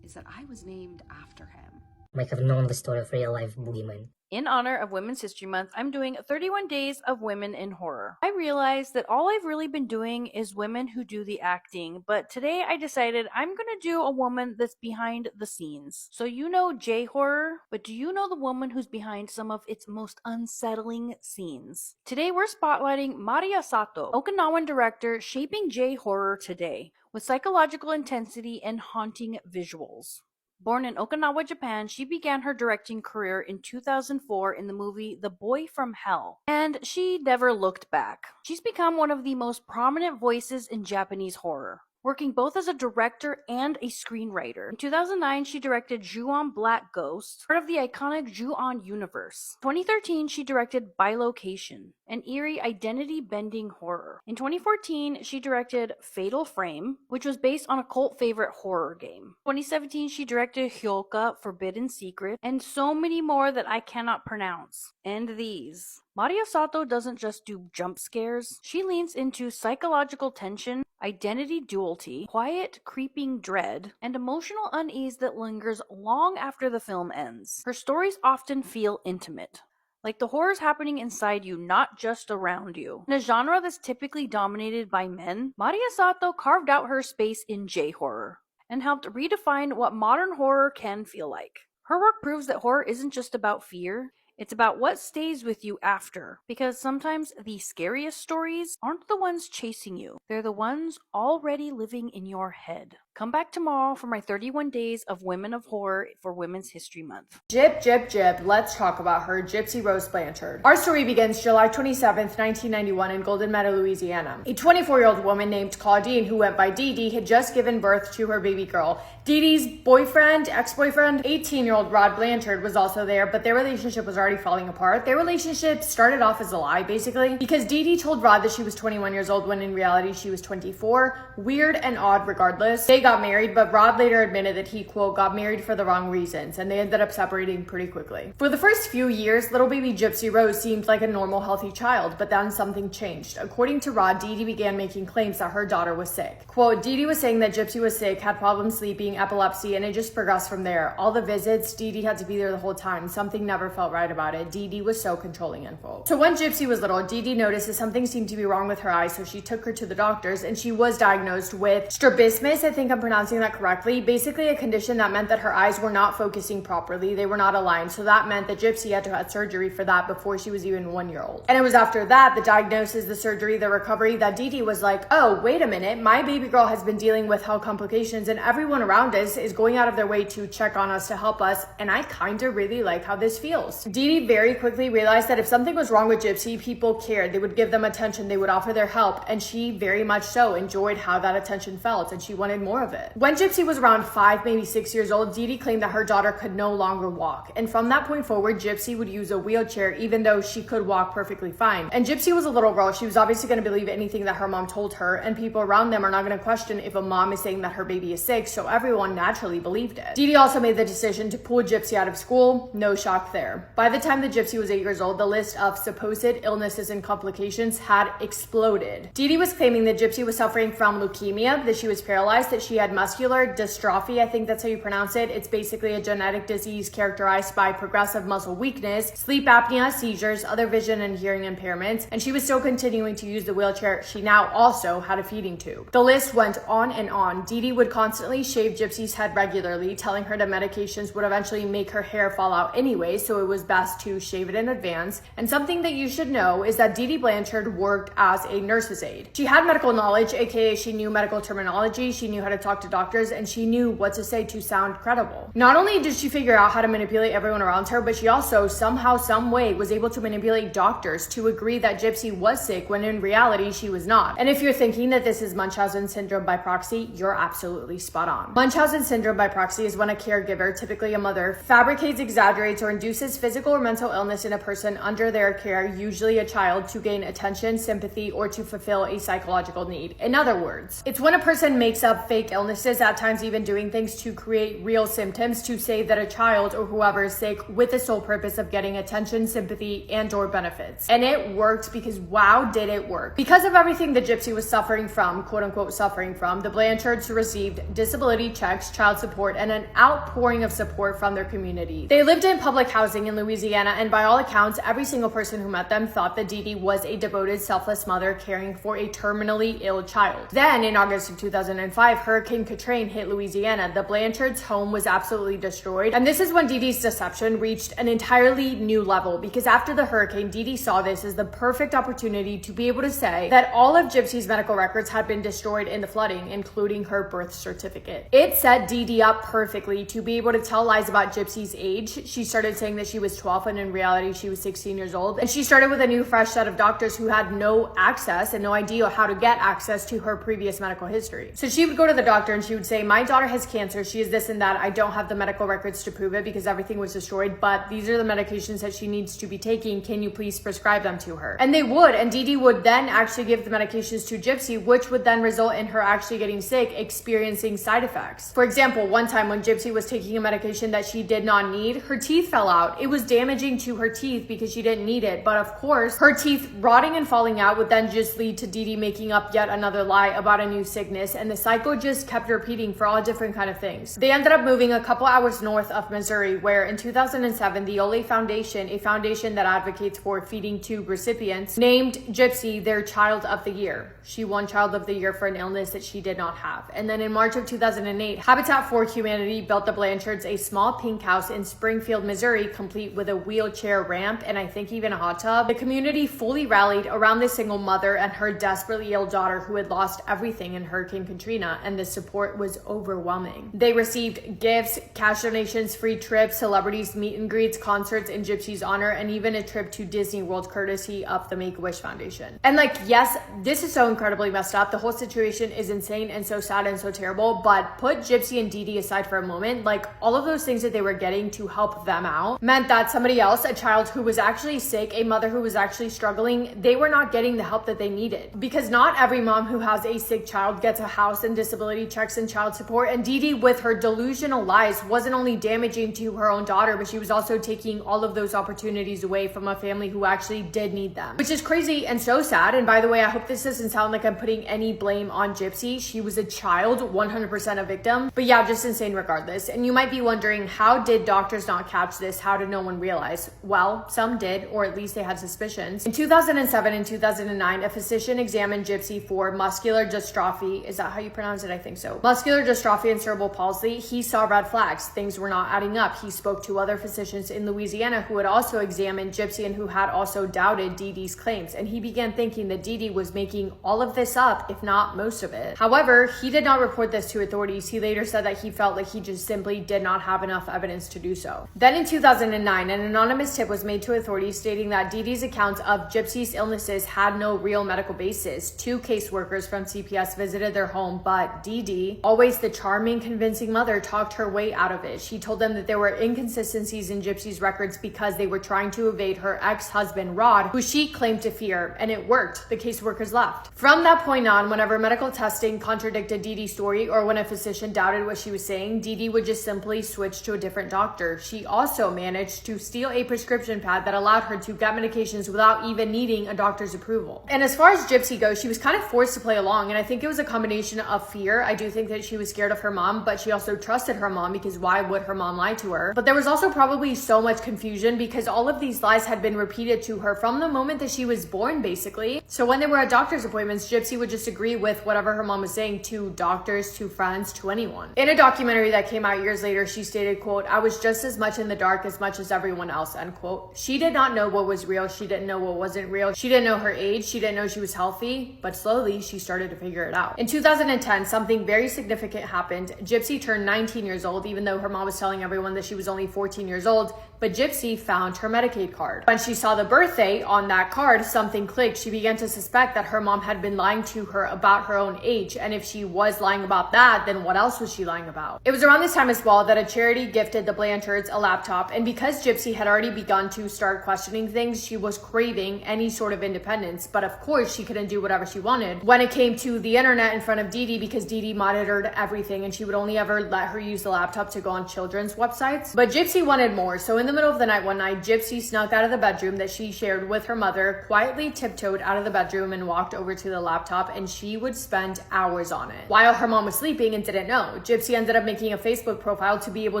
is that I was named after him. Might have known the story of real life boogeyman. In honor of Women's History Month, I'm doing 31 Days of Women in Horror. I realized that all I've really been doing is women who do the acting, but today I decided I'm gonna do a woman that's behind the scenes. So you know J-horror, but do you know the woman who's behind some of its most unsettling scenes? Today we're spotlighting Maria Sato, Okinawan director shaping J-horror today, with psychological intensity and haunting visuals. Born in Okinawa, Japan, she began her directing career in 2004 in the movie The Boy from Hell, and she never looked back. She's become one of the most prominent voices in Japanese horror, working both as a director and a screenwriter. In 2009, she directed Ju-on Black Ghost, part of the iconic Ju-on universe. In 2013, she directed Bilocation, an eerie identity-bending horror. In 2014, she directed Fatal Frame, which was based on a cult favorite horror game. In 2017, she directed Hyoka, Forbidden Secret, and so many more that I cannot pronounce. And these. Maria Sato doesn't just do jump scares, she leans into psychological tension, identity duality, quiet, creeping dread, and emotional unease that lingers long after the film ends. Her stories often feel intimate, like the horrors happening inside you, not just around you. In a genre that's typically dominated by men, Maria Sato carved out her space in J-horror and helped redefine what modern horror can feel like. Her work proves that horror isn't just about fear, it's about what stays with you after, because sometimes the scariest stories aren't the ones chasing you, they're the ones already living in your head. Come back tomorrow for my 31 days of Women of Horror for Women's History Month. Jip, jip, jip, let's talk about her, Gypsy Rose Blanchard. Our story begins July 27th, 1991 in Golden Meadow, Louisiana. A 24-year-old woman named Claudine, who went by Dee Dee, had just given birth to her baby girl. Dee Dee's ex-boyfriend, 18-year-old Rod Blanchard, was also there, but their relationship was already falling apart. Their relationship started off as a lie, basically, because Dee Dee told Rod that she was 21 years old when in reality she was 24. Weird and odd regardless. They got married, but Rod later admitted that he, quote, got married for the wrong reasons, and they ended up separating pretty quickly. For the first few years, little baby Gypsy Rose seemed like a normal, healthy child, but then something changed. According to Rod, Dee Dee began making claims that her daughter was sick. Quote, Dee Dee was saying that Gypsy was sick, had problems sleeping, epilepsy, and it just progressed from there. All the visits, Dee Dee had to be there the whole time. Something never felt right about it. Dee Dee was so controlling and full. So when Gypsy was little, Dee Dee noticed that something seemed to be wrong with her eyes, so she took her to the doctors, and she was diagnosed with strabismus, I think I'm pronouncing that correctly, basically a condition that meant that her eyes were not focusing properly, they were not aligned, so that meant that Gypsy had to have surgery for that before she was even 1 year old. And it was after that, the diagnosis, the surgery, the recovery, that Dee Dee was like, oh, wait a minute, my baby girl has been dealing with health complications and everyone around us is going out of their way to check on us, to help us, and I kinda really like how this feels. Dee Dee very quickly realized that if something was wrong with Gypsy, people cared, they would give them attention, they would offer their help, and she very much so enjoyed how that attention felt, and she wanted more of it. When Gypsy was around 5, maybe 6 years old, Dee Dee claimed that her daughter could no longer walk, and from that point forward, Gypsy would use a wheelchair even though she could walk perfectly fine. And Gypsy was a little girl, she was obviously going to believe anything that her mom told her, and people around them are not going to question if a mom is saying that her baby is sick, so everyone naturally believed it. Dee Dee also made the decision to pull Gypsy out of school, no shock there. By the time that Gypsy was 8 years old, the list of supposed illnesses and complications had exploded. Dee Dee was claiming that Gypsy was suffering from leukemia, that she was paralyzed, that she had muscular dystrophy, I think that's how you pronounce it. It's basically a genetic disease characterized by progressive muscle weakness, sleep apnea, seizures, other vision and hearing impairments, and she was still continuing to use the wheelchair. She now also had a feeding tube. The list went on and on. Dee Dee would constantly shave Gypsy's head regularly, telling her that medications would eventually make her hair fall out anyway, so it was best to shave it in advance. And something that you should know is that Dee Dee Blanchard worked as a nurse's aide. She had medical knowledge, aka she knew medical terminology, she knew how to talk to doctors, and she knew what to say to sound credible. Not only did she figure out how to manipulate everyone around her, but she also somehow, some way was able to manipulate doctors to agree that Gypsy was sick when in reality she was not. And if you're thinking that this is Munchausen syndrome by proxy, you're absolutely spot on. Munchausen syndrome by proxy is when a caregiver, typically a mother, fabricates, exaggerates, or induces physical or mental illness in a person under their care, usually a child, to gain attention, sympathy, or to fulfill a psychological need. In other words, it's when a person makes up fake illnesses, at times even doing things to create real symptoms to say that a child or whoever is sick with the sole purpose of getting attention, sympathy, and or benefits. And it worked, because wow, did it work. Because of everything that Gypsy was suffering from, quote unquote suffering from, the Blanchards received disability checks, child support, and an outpouring of support from their community. They lived in public housing in Louisiana, and by all accounts, every single person who met them thought that Dee Dee was a devoted, selfless mother caring for a terminally ill child. Then in August of 2005, her Hurricane Katrina hit Louisiana, the Blanchards' home was absolutely destroyed. And this is when Dee Dee's deception reached an entirely new level, because after the hurricane, Dee Dee saw this as the perfect opportunity to be able to say that all of Gypsy's medical records had been destroyed in the flooding, including her birth certificate. It set Dee Dee up perfectly to be able to tell lies about Gypsy's age. She started saying that she was 12 when in reality she was 16 years old. And she started with a new fresh set of doctors who had no access and no idea how to get access to her previous medical history. So she would go to the doctor and she would say, my daughter has cancer, she is this and that, I don't have the medical records to prove it because everything was destroyed, but these are the medications that she needs to be taking, can you please prescribe them to her? And they would, and Dee Dee would then actually give the medications to Gypsy, which would then result in her actually getting sick, experiencing side effects. For example, one time when Gypsy was taking a medication that she did not need, her teeth fell out. It was damaging to her teeth because she didn't need it, but of course, her teeth rotting and falling out would then just lead to Dee Dee making up yet another lie about a new sickness, and the cycle just kept repeating for all different kind of things. They ended up moving a couple hours north of Missouri, where in 2007, the Ole Foundation, a foundation that advocates for feeding tube recipients, named Gypsy their Child of the Year. She won Child of the Year for an illness that she did not have. And then in March of 2008, Habitat for Humanity built the Blanchards a small pink house in Springfield, Missouri, complete with a wheelchair ramp and I think even a hot tub. The community fully rallied around this single mother and her desperately ill daughter who had lost everything in Hurricane Katrina, and the support was overwhelming. They received gifts, cash donations, free trips, celebrities, meet and greets, concerts in Gypsy's honor, and even a trip to Disney World courtesy of the Make-A-Wish Foundation. And like, yes, this is so incredibly messed up. The whole situation is insane and so sad and so terrible, but put Gypsy and Dee Dee aside for a moment. Like, all of those things that they were getting to help them out meant that somebody else, a child who was actually sick, a mother who was actually struggling, they were not getting the help that they needed. Because not every mom who has a sick child gets a house and disability checks and child support, and Dee Dee, with her delusional lies, wasn't only damaging to her own daughter, but she was also taking all of those opportunities away from a family who actually did need them, which is crazy and so sad. And by the way, I hope this doesn't sound like I'm putting any blame on Gypsy. She was a child, 100% a victim, but yeah, just insane regardless. And you might be wondering, how did doctors not catch this? How did no one realize? Well, some did, or at least they had suspicions. In 2007 and 2009, a physician examined Gypsy for muscular dystrophy. Is that how you pronounce it? I think so. Muscular dystrophy and cerebral palsy. He saw red flags. Things were not adding up. He spoke to other physicians in Louisiana who had also examined Gypsy and who had also doubted Dee Dee's claims. And he began thinking that Dee Dee was making all of this up, if not most of it. However, he did not report this to authorities. He later said that he felt like he just simply did not have enough evidence to do so. Then in 2009, an anonymous tip was made to authorities stating that Dee Dee's accounts of Gypsy's illnesses had no real medical basis. 2 caseworkers from CPS visited their home, but Dee Dee, always the charming, convincing mother, talked her way out of it. She told them that there were inconsistencies in Gypsy's records because they were trying to evade her ex-husband, Rod, who she claimed to fear, and it worked. The caseworkers left. From that point on, whenever medical testing contradicted Dee Dee's story or when a physician doubted what she was saying, Dee Dee would just simply switch to a different doctor. She also managed to steal a prescription pad that allowed her to get medications without even needing a doctor's approval. And as far as Gypsy goes, she was kind of forced to play along, and I think it was a combination of fear. I do think that she was scared of her mom, but she also trusted her mom because why would her mom lie to her? But there was also probably so much confusion because all of these lies had been repeated to her from the moment that she was born, basically. So when they were at doctor's appointments, Gypsy would just agree with whatever her mom was saying to doctors, to friends, to anyone. In a documentary that came out years later, she stated, quote, "I was just as much in the dark as much as everyone else," end quote. She did not know what was real. She didn't know what wasn't real. She didn't know her age. She didn't know she was healthy, but slowly she started to figure it out. In 2010, something very significant happened. Gypsy turned 19 years old, even though her mom was telling everyone that she was only 14 years old. But Gypsy found her Medicaid card. When she saw the birthday on that card, something clicked. She began to suspect that her mom had been lying to her about her own age. And if she was lying about that, then what else was she lying about? It was around this time as well that a charity gifted the Blanchards a laptop. And because Gypsy had already begun to start questioning things, she was craving any sort of independence. But of course, she couldn't do whatever she wanted when it came to the internet in front of Dee Dee, because Dee Dee monitored everything and she would only ever let her use the laptop to go on children's websites. But Gypsy wanted more. So in the middle of the night one night, Gypsy snuck out of the bedroom that she shared with her mother, quietly tiptoed out of the bedroom and walked over to the laptop, and she would spend hours on it while her mom was sleeping and didn't know. Gypsy ended up making a Facebook profile to be able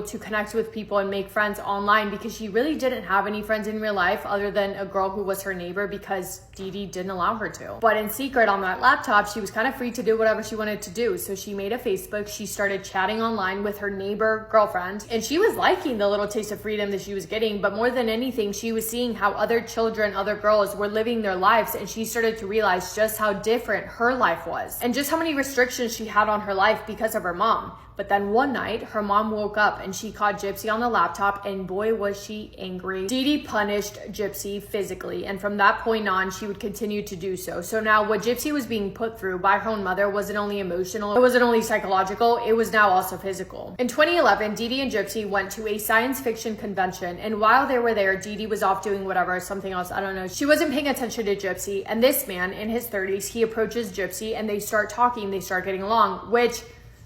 to connect with people and make friends online because she really didn't have any friends in real life other than a girl who was her neighbor because Dee Dee didn't allow her to. But in secret on that laptop, she was kind of free to do whatever she wanted to do. So she made a Facebook, she started chatting online with her neighbor girlfriend, and she was liking the little taste of freedom that she was getting. But more than anything, she was seeing how other children, other girls were living their lives, and she started to realize just how different her life was and just how many restrictions she had on her life because of her mom. But then one night, her mom woke up and she caught Gypsy on the laptop, and boy, was she angry. Dee Dee punished Gypsy physically, and from that point on, she would continue to do so. So now what Gypsy was being put through by her own mother wasn't only emotional, it wasn't only psychological, it was now also physical. In 2011, Dee Dee and Gypsy went to a science fiction convention, and while they were there, Dee Dee was off doing whatever, something else, I don't know. She wasn't paying attention to Gypsy, and this man in his 30s, he approaches Gypsy and they start talking, they start getting along, which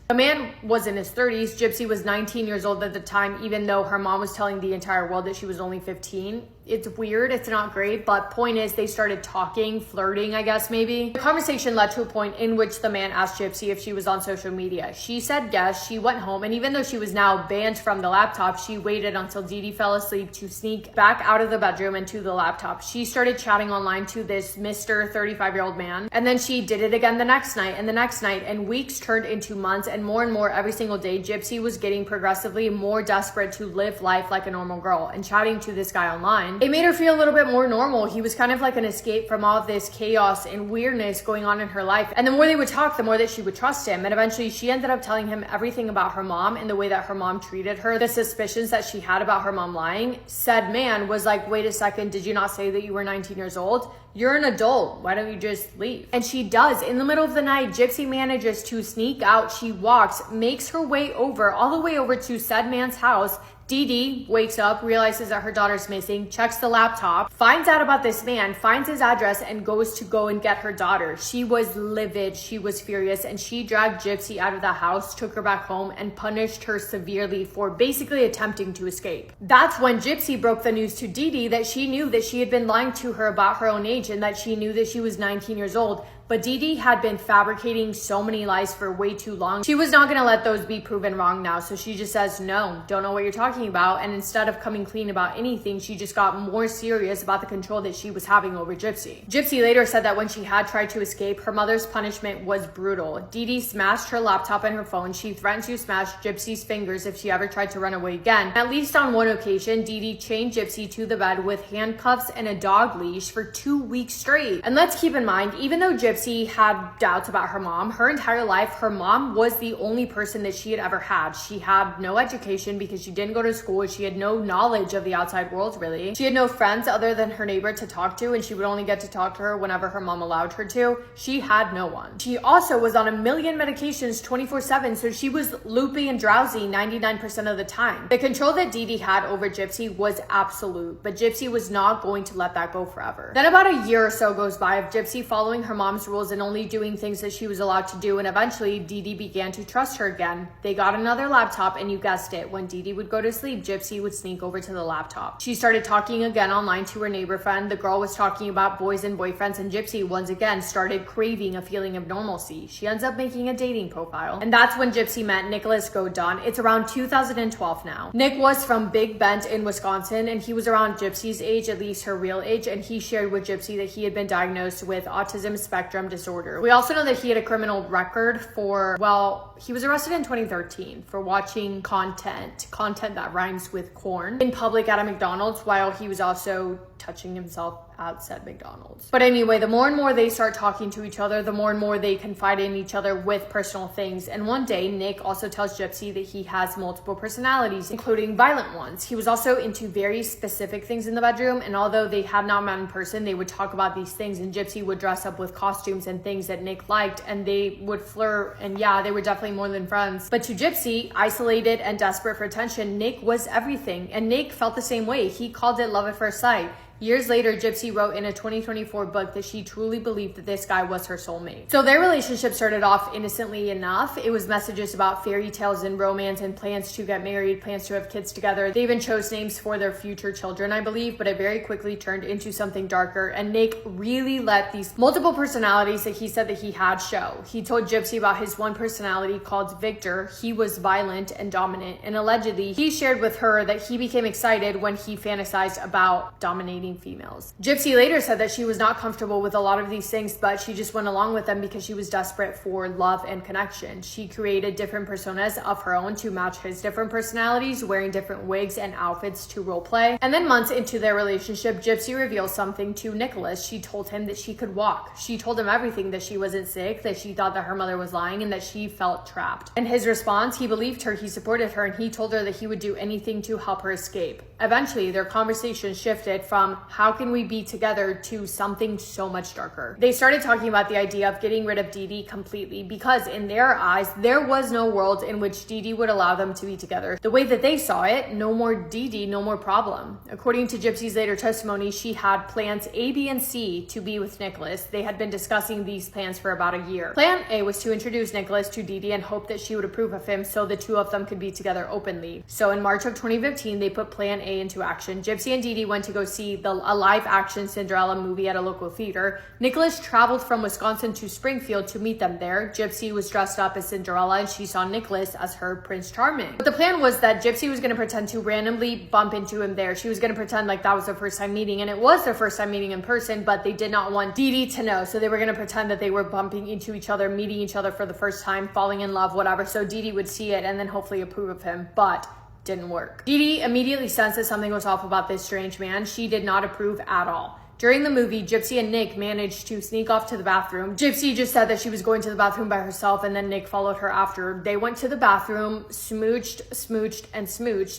the man was in his 30s. Gypsy was 19 years old at the time, even though her mom was telling the entire world that she was only 15. It's weird, it's not great, but point is they started talking, flirting, I guess maybe. The conversation led to a point in which the man asked Gypsy if she was on social media. She said yes, she went home, and even though she was now banned from the laptop, she waited until Dee Dee fell asleep to sneak back out of the bedroom and to the laptop. She started chatting online to this Mr. 35-year-old man, and then she did it again the next night and the next night, and weeks turned into months, and more every single day. Gypsy was getting progressively more desperate to live life like a normal girl, and chatting to this guy online, it made her feel a little bit more normal. He was kind of like an escape from all of this chaos and weirdness going on in her life. And the more they would talk, the more that she would trust him. And eventually she ended up telling him everything about her mom and the way that her mom treated her, the suspicions that she had about her mom lying. Said man was like, wait a second, did you not say that you were 19 years old? You're an adult. Why don't you just leave? And she does. In the middle of the night, Gypsy manages to sneak out. She walks, makes her way over, all the way over to said man's house. Dee Dee wakes up, realizes that her daughter's missing, checks the laptop, finds out about this man, finds his address, and goes to go and get her daughter. She was livid, she was furious, and she dragged Gypsy out of the house, took her back home, and punished her severely for basically attempting to escape. That's when Gypsy broke the news to Dee Dee that she knew that she had been lying to her about her own age and that she knew that she was 19 years old. But Dee Dee had been fabricating so many lies for way too long. She was not going to let those be proven wrong now. So she just says, no, don't know what you're talking about. And instead of coming clean about anything, she just got more serious about the control that she was having over Gypsy. Gypsy later said that when she had tried to escape, her mother's punishment was brutal. Dee Dee smashed her laptop and her phone. She threatened to smash Gypsy's fingers if she ever tried to run away again. At least on one occasion, Dee Dee chained Gypsy to the bed with handcuffs and a dog leash for 2 weeks straight. And let's keep in mind, even though Gypsy had doubts about her mom, her entire life, her mom was the only person that she had ever had. She had no education because she didn't go to school. She had no knowledge of the outside world, really. She had no friends other than her neighbor to talk to, and she would only get to talk to her whenever her mom allowed her to. She had no one. She also was on a million medications 24/7, so she was loopy and drowsy 99% of the time. The control that Dee Dee had over Gypsy was absolute, but Gypsy was not going to let that go forever. Then about a year or so goes by of Gypsy following her mom's rules and only doing things that she was allowed to do, and eventually Dee Dee began to trust her again. They got another laptop, and you guessed it, when Dee Dee would go to sleep, Gypsy would sneak over to the laptop. She started talking again online to her neighbor friend. The girl was talking about boys and boyfriends, and Gypsy once again started craving a feeling of normalcy. She ends up making a dating profile, and that's when Gypsy met Nicholas Godon. It's around 2012 now. Nick was from Big Bend in Wisconsin, and he was around Gypsy's age, at least her real age, and he shared with Gypsy that he had been diagnosed with autism spectrum disorder. We also know that he had a criminal record for, well, he was arrested in 2013 for watching content that rhymes with corn in public at a McDonald's, while he was also touching himself at said McDonald's. But anyway, the more and more they start talking to each other, the more and more they confide in each other with personal things. And one day, Nick also tells Gypsy that he has multiple personalities, including violent ones. He was also into very specific things in the bedroom, and although they had not met in person, they would talk about these things, and Gypsy would dress up with costumes and things that Nick liked, and they would flirt, and yeah, they were definitely more than friends. But to Gypsy, isolated and desperate for attention, Nick was everything, and Nick felt the same way. He called it love at first sight. Years later, Gypsy wrote in a 2024 book that she truly believed that this guy was her soulmate. So their relationship started off innocently enough. It was messages about fairy tales and romance and plans to get married, plans to have kids together. They even chose names for their future children, I believe, but it very quickly turned into something darker, and Nick really let these multiple personalities that he said that he had show. He told Gypsy about his one personality called Victor. He was violent and dominant, and allegedly he shared with her that he became excited when he fantasized about dominating females. Gypsy later said that she was not comfortable with a lot of these things, but she just went along with them because she was desperate for love and connection. She created different personas of her own to match his different personalities, wearing different wigs and outfits to role play. And then months into their relationship, Gypsy revealed something to Nicholas. She told him that she could walk. She told him everything, that she wasn't sick, that she thought that her mother was lying, and that she felt trapped. And his response, he believed her, he supported her, and he told her that he would do anything to help her escape. Eventually, their conversation shifted from how can we be together to something so much darker. They started talking about the idea of getting rid of Dee Dee completely, because in their eyes, there was no world in which Dee Dee would allow them to be together. The way that they saw it, no more Dee Dee, no more problem. According to Gypsy's later testimony, she had plans A, B, and C to be with Nicholas. They had been discussing these plans for about a year. Plan A was to introduce Nicholas to Dee Dee and hope that she would approve of him so the two of them could be together openly. So in March of 2015, they put Plan A into action. Gypsy and Dee Dee went to go see a live-action Cinderella movie at a local theater. Nicholas traveled from Wisconsin to Springfield to meet them there. Gypsy was dressed up as Cinderella, and she saw Nicholas as her Prince Charming. But the plan was that Gypsy was going to pretend to randomly bump into him there. She was going to pretend like that was their first time meeting, and it was their first time meeting in person, but they did not want Dee Dee to know. So they were going to pretend that they were bumping into each other, meeting each other for the first time, falling in love, whatever. So Dee Dee would see it and then hopefully approve of him, but didn't work. Dee Dee immediately sensed that something was off about this strange man. She did not approve at all. During the movie, Gypsy and Nick managed to sneak off to the bathroom. Gypsy just said that she was going to the bathroom by herself, and then Nick followed her after. They went to the bathroom, smooched,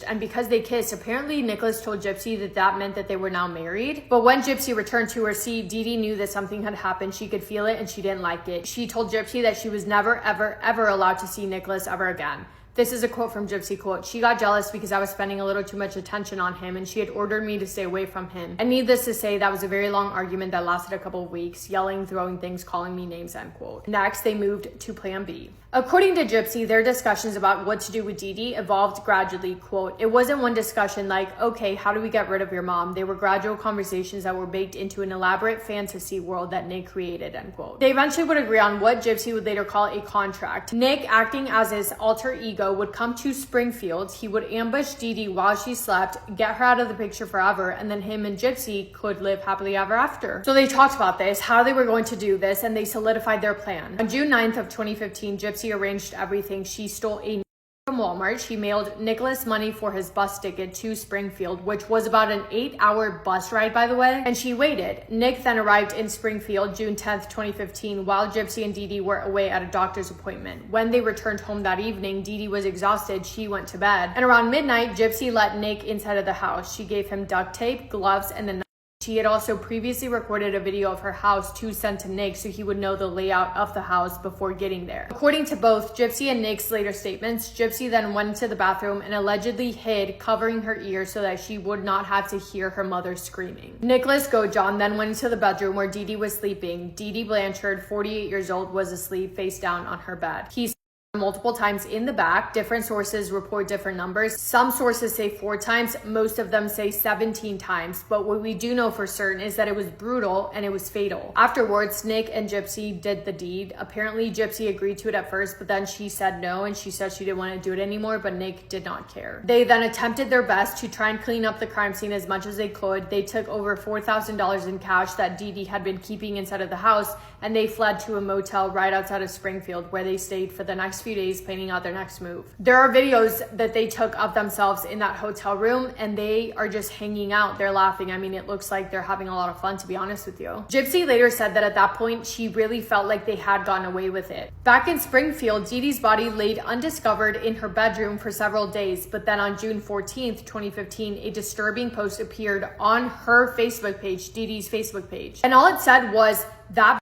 and because they kissed, apparently Nicholas told Gypsy that that meant that they were now married. But when Gypsy returned to her seat, Dee Dee knew that something had happened. She could feel it, and she didn't like it. She told Gypsy that she was never, ever allowed to see Nicholas ever again. This is a quote from Gypsy, quote, "She got jealous because I was spending a little too much attention on him, and she had ordered me to stay away from him. And needless to say, that was a very long argument that lasted a couple of weeks, yelling, throwing things, calling me names," end quote. Next, they moved to Plan B. According to Gypsy, their discussions about what to do with Dee Dee evolved gradually, quote, "It wasn't one discussion like, okay, how do we get rid of your mom? They were gradual conversations that were baked into an elaborate fantasy world that Nick created," end quote. They eventually would agree on what Gypsy would later call a contract. Nick, acting as his alter ego, would come to Springfield. He would ambush Dee Dee while she slept, get her out of the picture forever, and then him and Gypsy could live happily ever after. So they talked about this, how they were going to do this, and they solidified their plan. On June 9th of 2015, Gypsy arranged everything. She stole a from Walmart. She mailed Nicholas money for his bus ticket to Springfield, which was about an 8-hour bus ride, by the way, and she waited. Nick then arrived in Springfield June 10th, 2015, while Gypsy and Dee Dee were away at a doctor's appointment. When they returned home that evening, Dee Dee was exhausted. She went to bed, and around midnight, Gypsy let Nick inside of the house. She gave him duct tape, gloves, and a knife. She had also previously recorded a video of her house to send to Nick so he would know the layout of the house before getting there. According to both Gypsy and Nick's later statements, Gypsy then went into the bathroom and allegedly hid, covering her ears so that she would not have to hear her mother screaming. Nicholas Gojon then went into the bedroom where Dee Dee was sleeping. Dee Dee Blanchard, 48 years old, was asleep face down on her bed. He multiple times in the back. Different sources report different numbers. Some sources say 4 times, most of them say 17 times, but what we do know for certain is that it was brutal and it was fatal. Afterwards, Nick and Gypsy did the deed. Apparently Gypsy agreed to it at first, but then she said no, and she said she didn't want to do it anymore, but Nick did not care. They then attempted their best to try and clean up the crime scene as much as they could. They took over $4,000 in cash that Dee Dee had been keeping inside of the house, and they fled to a motel right outside of Springfield, where they stayed for the next few days planning out their next move. There are videos that they took of themselves in that hotel room, and they are just hanging out. They're laughing. I mean, it looks like they're having a lot of fun, to be honest with you. Gypsy later said that at that point, she really felt like they had gotten away with it. Back in Springfield, Dee Dee's body laid undiscovered in her bedroom for several days, but then on June 14th, 2015, a disturbing post appeared on her Facebook page, Dee Dee's Facebook page. And all it said was, "That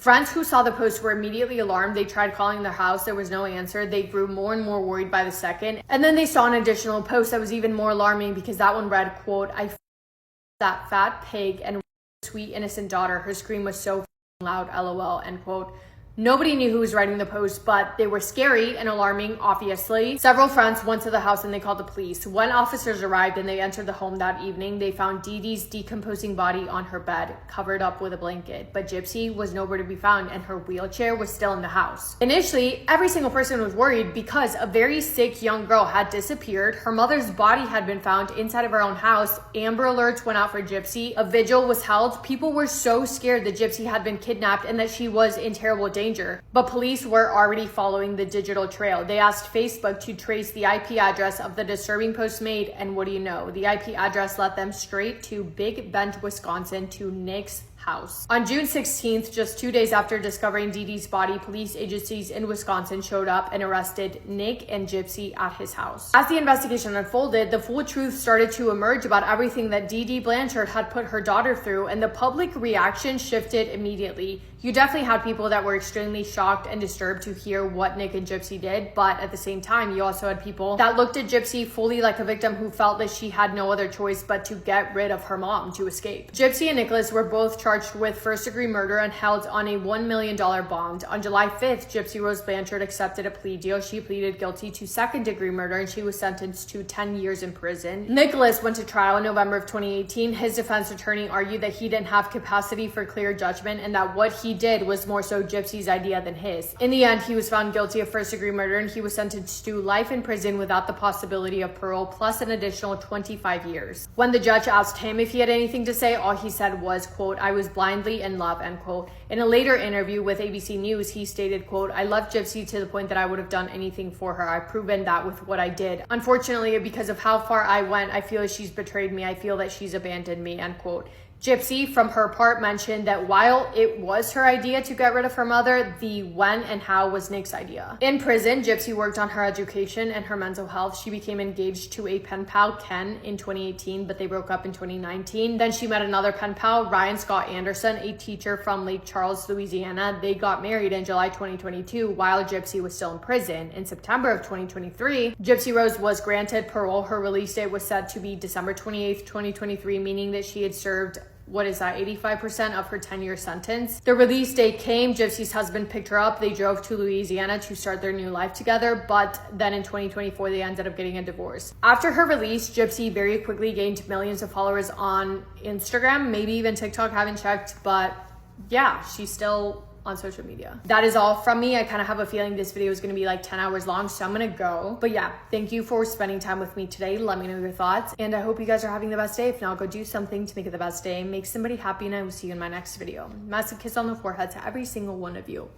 Friends who saw the post were immediately alarmed. They tried calling their house. There was no answer. They grew more and more worried by the second. And then they saw an additional post that was even more alarming, because that one read, quote, "I that fat pig and sweet innocent daughter. Her scream was so loud, LOL, end quote. Nobody knew who was writing the post, but they were scary and alarming, obviously. Several friends went to the house and they called the police. When officers arrived and they entered the home that evening, they found Dee Dee's decomposing body on her bed, covered up with a blanket. But Gypsy was nowhere to be found and her wheelchair was still in the house. Initially, every single person was worried because a very sick young girl had disappeared. Her mother's body had been found inside of her own house. Amber alerts went out for Gypsy. A vigil was held. People were so scared that Gypsy had been kidnapped and that she was in terrible danger. But police were already following the digital trail. They asked Facebook to trace the IP address of the disturbing post made, and what do you know? The IP address led them straight to Big Bend, Wisconsin, to Nick's house. On June 16th, just 2 days after discovering Dee Dee's body, police agencies in Wisconsin showed up and arrested Nick and Gypsy at his house. As the investigation unfolded, the full truth started to emerge about everything that Dee Dee Blanchard had put her daughter through, and the public reaction shifted immediately. You definitely had people that were extremely shocked and disturbed to hear what Nick and Gypsy did, but at the same time, you also had people that looked at Gypsy fully like a victim who felt that she had no other choice but to get rid of her mom to escape. Gypsy and Nicholas were both charged with first-degree murder and held on a $1 million bond. On July 5th, Gypsy Rose Blanchard accepted a plea deal. She pleaded guilty to second-degree murder and she was sentenced to 10 years in prison. Nicholas went to trial in November of 2018. His defense attorney argued that he didn't have capacity for clear judgment and that what he did was more so Gypsy's idea than his. In the end, he was found guilty of first-degree murder and he was sentenced to life in prison without the possibility of parole, plus an additional 25 years. When the judge asked him if he had anything to say, all he said was, quote, "I was blindly in love," end quote. In a later interview with ABC News, he stated, quote, "I love Gypsy to the point that I would have done anything for her. I've proven that with what I did. Unfortunately, because of how far I went, I feel she's betrayed me. I feel that she's abandoned me," end quote. Gypsy, from her part, mentioned that while it was her idea to get rid of her mother, the when and how was Nick's idea. In prison, Gypsy worked on her education and her mental health. She became engaged to a pen pal, Ken, in 2018, but they broke up in 2019. Then she met another pen pal, Ryan Scott Anderson, a teacher from Lake Charles, Louisiana. They got married in July 2022 while Gypsy was still in prison. In September of 2023, Gypsy Rose was granted parole. Her release date was set to be December 28th, 2023, meaning that she had served 85% of her 10-year sentence. The release date came. Gypsy's husband picked her up. They drove to Louisiana to start their new life together, but then in 2024, they ended up getting a divorce. After her release, Gypsy very quickly gained millions of followers on Instagram, maybe even TikTok, haven't checked, but yeah, she's still on social media. That is all from me. I kind of have a feeling this video is going to be like 10 hours long, so I'm going to go. But yeah, thank you for spending time with me today. Let me know your thoughts, and I hope you guys are having the best day. If not, go do something to make it the best day. Make somebody happy, and I will see you in my next video. Massive kiss on the forehead to every single one of you.